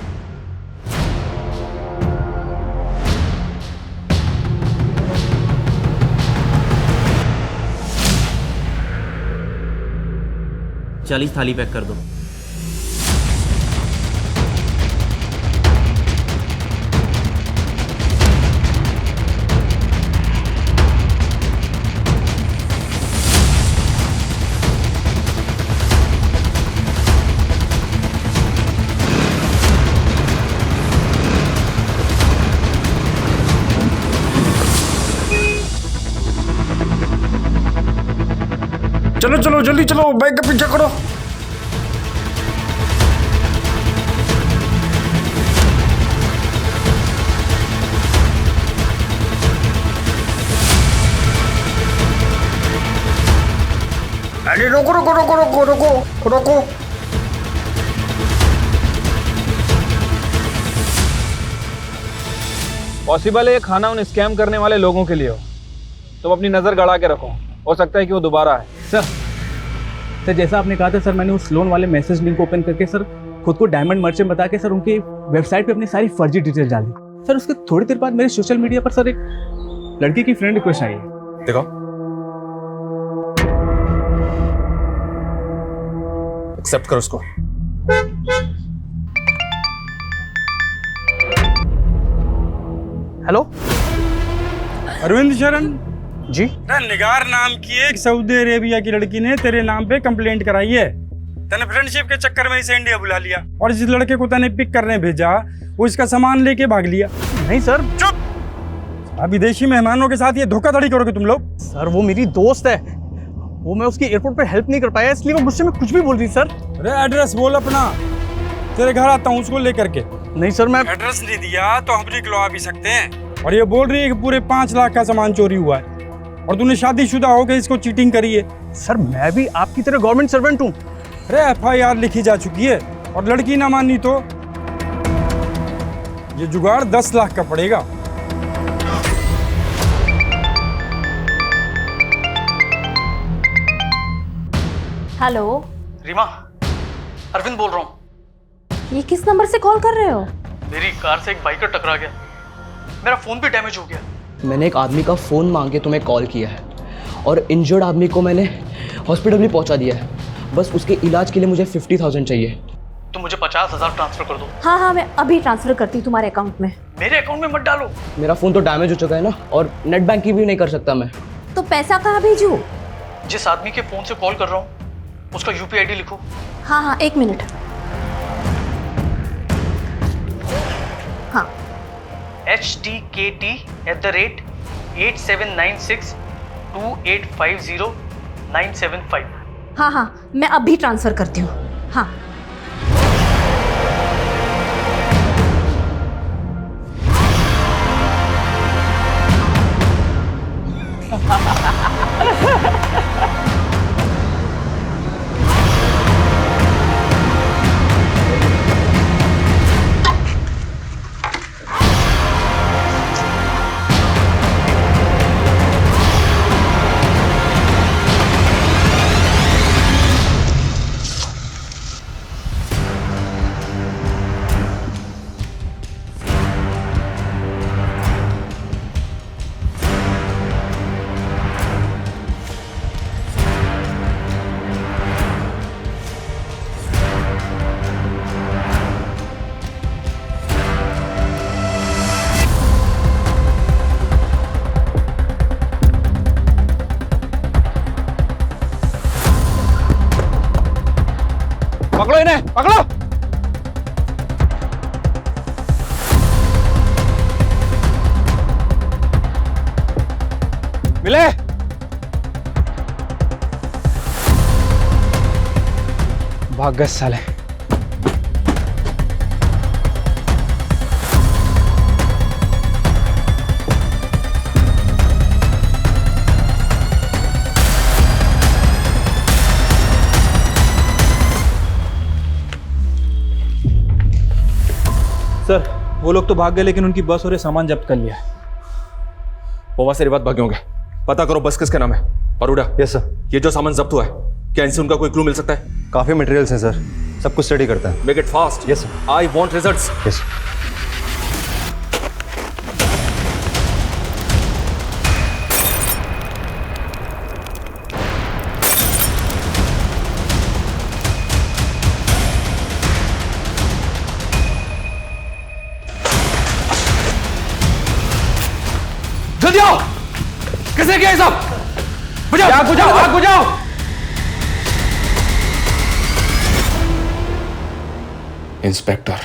चालीस थाली पैक कर दो। चलो चलो जल्दी चलो, बैग का पीछा करो। अरे रोको रोको रोको रोको रोको रोको। पॉसिबल है ये खाना उन स्कैम करने वाले लोगों के लिए हो। तुम अपनी नजर गड़ा के रखो, हो सकता है कि वो दोबारा आए। सर जैसा आपने कहा था सर, मैंने उस लोन वाले मैसेज लिंक ओपन करके सर खुद को डायमंड मर्चेंट बता के सर उनकी वेबसाइट पे अपनी सारी फर्जी डिटेल डाली। सर उसके थोड़ी देर बाद मेरे सोशल मीडिया पर सर एक लड़की की फ्रेंड रिक्वेस्ट आई है। देखो, एक्सेप्ट करो उसको। हेलो अरविंद शरण जी। निगार नाम की एक सऊदी अरेबिया की लड़की ने तेरे नाम पे कंप्लेंट कराई है। तने फ्रेंडशिप के चक्कर में इसे इंडिया बुला लिया और जिस लड़के को तने पिक करने भेजा वो इसका सामान लेके भाग लिया। नहीं सर। चुप। अब विदेशी मेहमानों के साथ ये धोखाधड़ी करोगे तुम लोग? सर वो मेरी दोस्त है, वो मैं उसकी एयरपोर्ट पे हेल्प नहीं कर पाया, इसलिए वो गुस्से में कुछ भी बोल रही सर। अरे एड्रेस बोल अपना, तेरे घर आता हूँ उसको लेकर के। नहीं सर, मैं एड्रेस नहीं दिया तो हम निकलवा भी सकते हैं। और ये बोल रही है कि पूरे 5 लाख का सामान चोरी हुआ है और तूने शादीशुदा होकर इसको चीटिंग करी है। सर मैं भी आपकी तरह गवर्नमेंट सर्वेंट हूँ। अरे FIR लिखी जा चुकी है और लड़की ना मानी तो ये जुगाड़ 10 लाख का पड़ेगा। हेलो रीमा, अरविंद बोल रहा हूँ। ये किस नंबर से कॉल कर रहे हो? मेरी कार से एक बाइकर टकरा गया, मेरा फोन भी डैमेज हो गया। मैंने एक आदमी का फ़ोन मांग के तुम्हें कॉल किया है और इंजर्ड आदमी को मैंने हॉस्पिटल भी पहुंचा दिया है। बस उसके इलाज के लिए मुझे 50,000 चाहिए। तुम मुझे 50,000 ट्रांसफर कर दो। हाँ हाँ, मैं अभी ट्रांसफर करती हूँ तुम्हारे अकाउंट में। मेरे अकाउंट में मत डालो। मेरा फ़ोन तो डैमेज हो चुका है ना, और नेट बैंकिंग भी नहीं कर सकता मैं। तो पैसा कहाँ भेजूँ? जिस आदमी के फ़ोन से कॉल कर रहा हूँ उसका UPI ID लिखो। हाँ हाँ, 1 मिनट। हाँ, HTKT@87962850,975। हाँ हाँ, मैं अभी ट्रांसफर करती हूँ। हाँ पकड़ो इन्हें, पकड़ो। मिले। भाग गए साले। सर वो लोग तो भाग गए, लेकिन उनकी बस और ये सामान जब्त कर लिया है। वो वहां से रिवात भागे होंगे। पता करो बस किसके नाम है। और उड़ा, यस सर। ये जो सामान जब्त हुआ है, क्या इनसे उनका कोई क्लू मिल सकता है? काफ़ी मटेरियल्स हैं सर, सब कुछ स्टडी करता है। Make it fast. Yes sir. I want results. Yes. जल्दी आओ। किसे किया ये सब? बुझाओ, आग बुझाओ, आग बुझाओ। इंस्पेक्टर,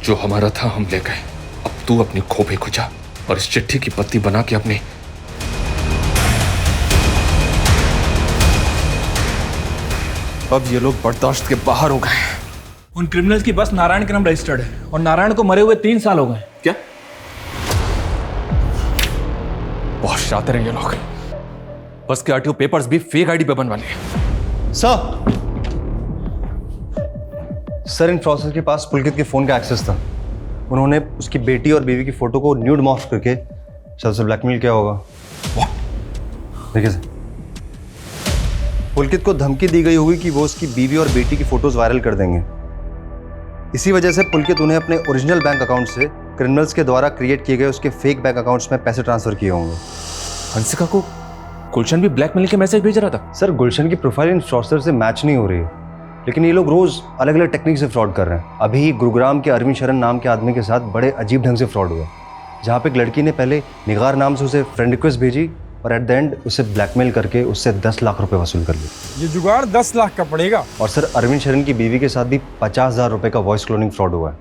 जो हमारा था हम ले गए। अब तू अपनी खोपड़ी खुजा और इस चिट्ठी की पत्ती बना के अपनी। अब ये लोग बर्दाश्त के बाहर हो गए। उन क्रिमिनल्स की बस नारायण के नाम रजिस्टर्ड है और नारायण को मरे हुए 3 साल हो गए। क्या? बहुत शातिर हैं ये लोग। बस के आरटीओ पेपर्स भी फेक आईडी पे बनवा लिए। सर इन प्रोसेस के पास पुलकित के फोन का एक्सेस था। उन्होंने उसकी बेटी और बीवी की फोटो को न्यूड मॉर्फ करके शायद से ब्लैकमेल किया होगा। देखिए सर, पुलकित को धमकी दी गई होगी कि वो उसकी बीवी और बेटी की फोटोज वायरल कर देंगे। इसी वजह से पुलकित उन्हें अपने ओरिजिनल बैंक अकाउंट से क्रिमिनल्स के द्वारा क्रिएट किए गए उसके फेक बैंक अकाउंट्स में पैसे ट्रांसफर किए होंगे। हंसिका को गुलशन भी ब्लैकमेल के मैसेज भेज रहा था। सर गुलशन की प्रोफाइल इन फ्रॉडस्टर से मैच नहीं हो रही है, लेकिन ये लोग रोज अलग अलग टेक्निक से फ्रॉड कर रहे हैं। अभी गुरुग्राम के अरविंद शरण नाम के आदमी के साथ बड़े अजीब ढंग से फ्रॉड हुआ, जहाँ पे एक लड़की ने पहले निगार नाम से उसे फ्रेंड रिक्वेस्ट भेजी और एट द एंड उसे ब्लैकमेल करके उससे 10 लाख रुपए वसूल कर लिए। ये जुगाड़ 10 लाख का पड़ेगा। और सर अरविंद शरण की बीवी के साथ भी 50,000 रुपए का वॉइस क्लोनिंग फ्रॉड हुआ है।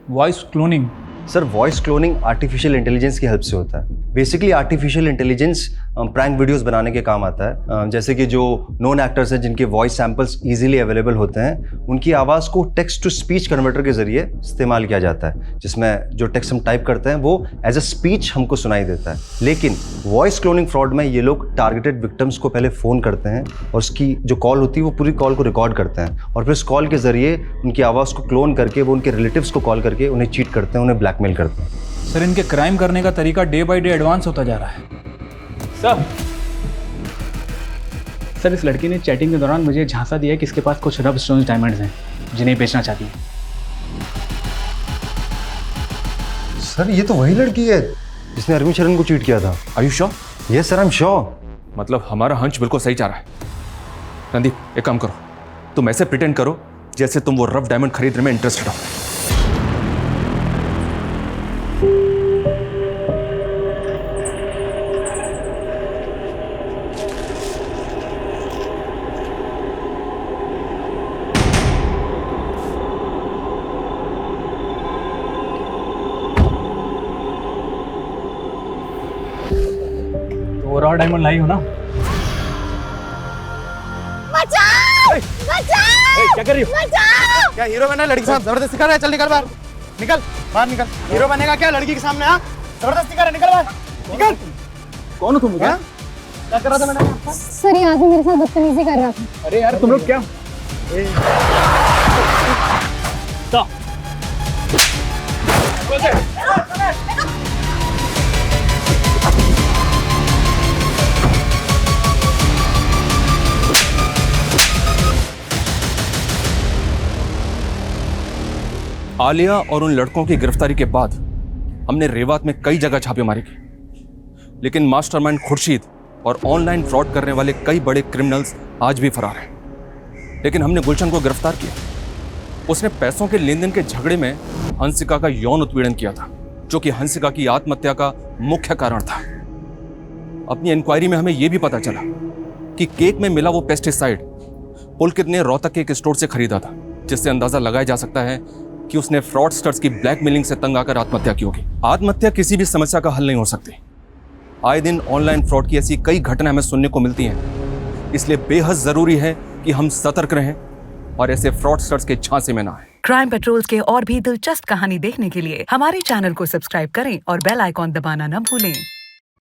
Voice cloning? Sir voice cloning artificial intelligence की हेल्प से होता है। Basically artificial intelligence prank videos बनाने के काम आता है। जैसे कि जो नोन एक्टर्स हैं जिनके वॉइस सैंपल्स इजीली अवेलेबल होते हैं, उनकी आवाज़ को टेक्स्ट टू स्पीच कन्वर्टर के जरिए इस्तेमाल किया जाता है, जिसमें जो टेक्स्ट हम टाइप करते हैं वो एज अ स्पीच हमको सुनाई देता है। लेकिन वॉइस क्लोनिंग फ्रॉड में ये लोग टारगेटेड विक्टिम्स को पहले फ़ोन करते हैं और उसकी जो कॉल होती है वो पूरी कॉल को रिकॉर्ड करते हैं और फिर उस कॉल के जरिए उनकी आवाज़ को क्लोन करके वो उनके रिलेटिव्स को कॉल करके उन्हें चीट करते हैं, उन्हें ब्लैकमेल करते हैं। सर इनके क्राइम करने का तरीका डे बाय डे एडवांस होता जा रहा है। सर इस लड़की ने चैटिंग के दौरान मुझे झांसा दिया कि इसके पास कुछ रब स्टोन्स डायमंड्स हैं जिन्हें बेचना चाहती है। सर ये तो वही लड़की है जिसने अरविंद शरण को चीट किया था। Are you sure? Yes sir, I am sure. मतलब हमारा हंच बिल्कुल सही जा रहा है। रणदीप एक काम करो, तुम ऐसे प्रिटेंड करो जैसे तुम वो रफ डायमंड खरीदने में इंटरेस्टेड हो। वो रॉ डायमंड लाई हो ना? बचाओ! बचाओ! क्या कर रही हो? बचाओ! क्या हीरो बनना लड़की के साथ जबरदस्ती कर रहा है? चल निकल बाहर, निकल बाहर, निकल। हीरो बनेगा क्या लड़की के सामने? हाँ जबरदस्ती कर रहा है, निकल बाहर, निकल। कौन हो तुम? क्या कर रहा था मैंने? सर ये आदमी मेरे साथ बदतमीजी कर रहा था। अरे यार तुम लोग क्या आलिया और उन लड़कों की गिरफ्तारी के बाद हमने रेवात में कई जगह छापेमारी की, लेकिन मास्टरमाइंड खुर्शीद और ऑनलाइन फ्रॉड करने वाले कई बड़े क्रिमिनल्स आज भी फरार हैं। लेकिन हमने गुलशन को गिरफ्तार किया। उसने पैसों के लेन देन के झगड़े में हंसिका का यौन उत्पीड़न किया था, जो कि हंसिका की आत्महत्या का मुख्य कारण था। अपनी इंक्वायरी में हमें यह भी पता चला कि केक में मिला वो पेस्टिसाइड पुलकित ने रोहतक के एक स्टोर से खरीदा था, जिससे अंदाजा लगाया जा सकता है कि उसने फ्रॉडस्टर्स की ब्लैकमेलिंग से तंग आकर आत्महत्या की होगी। आत्महत्या किसी भी समस्या का हल नहीं हो सकती। आए दिन ऑनलाइन फ्रॉड की ऐसी कई घटनाएं हमें सुनने को मिलती हैं, इसलिए बेहद जरूरी है कि हम सतर्क रहें और ऐसे फ्रॉडस्टर्स के झांसे में ना आए। क्राइम पेट्रोल्स के और भी दिलचस्प कहानी देखने के लिए हमारे चैनल को सब्सक्राइब करें और बेल आइकॉन दबाना न भूलें।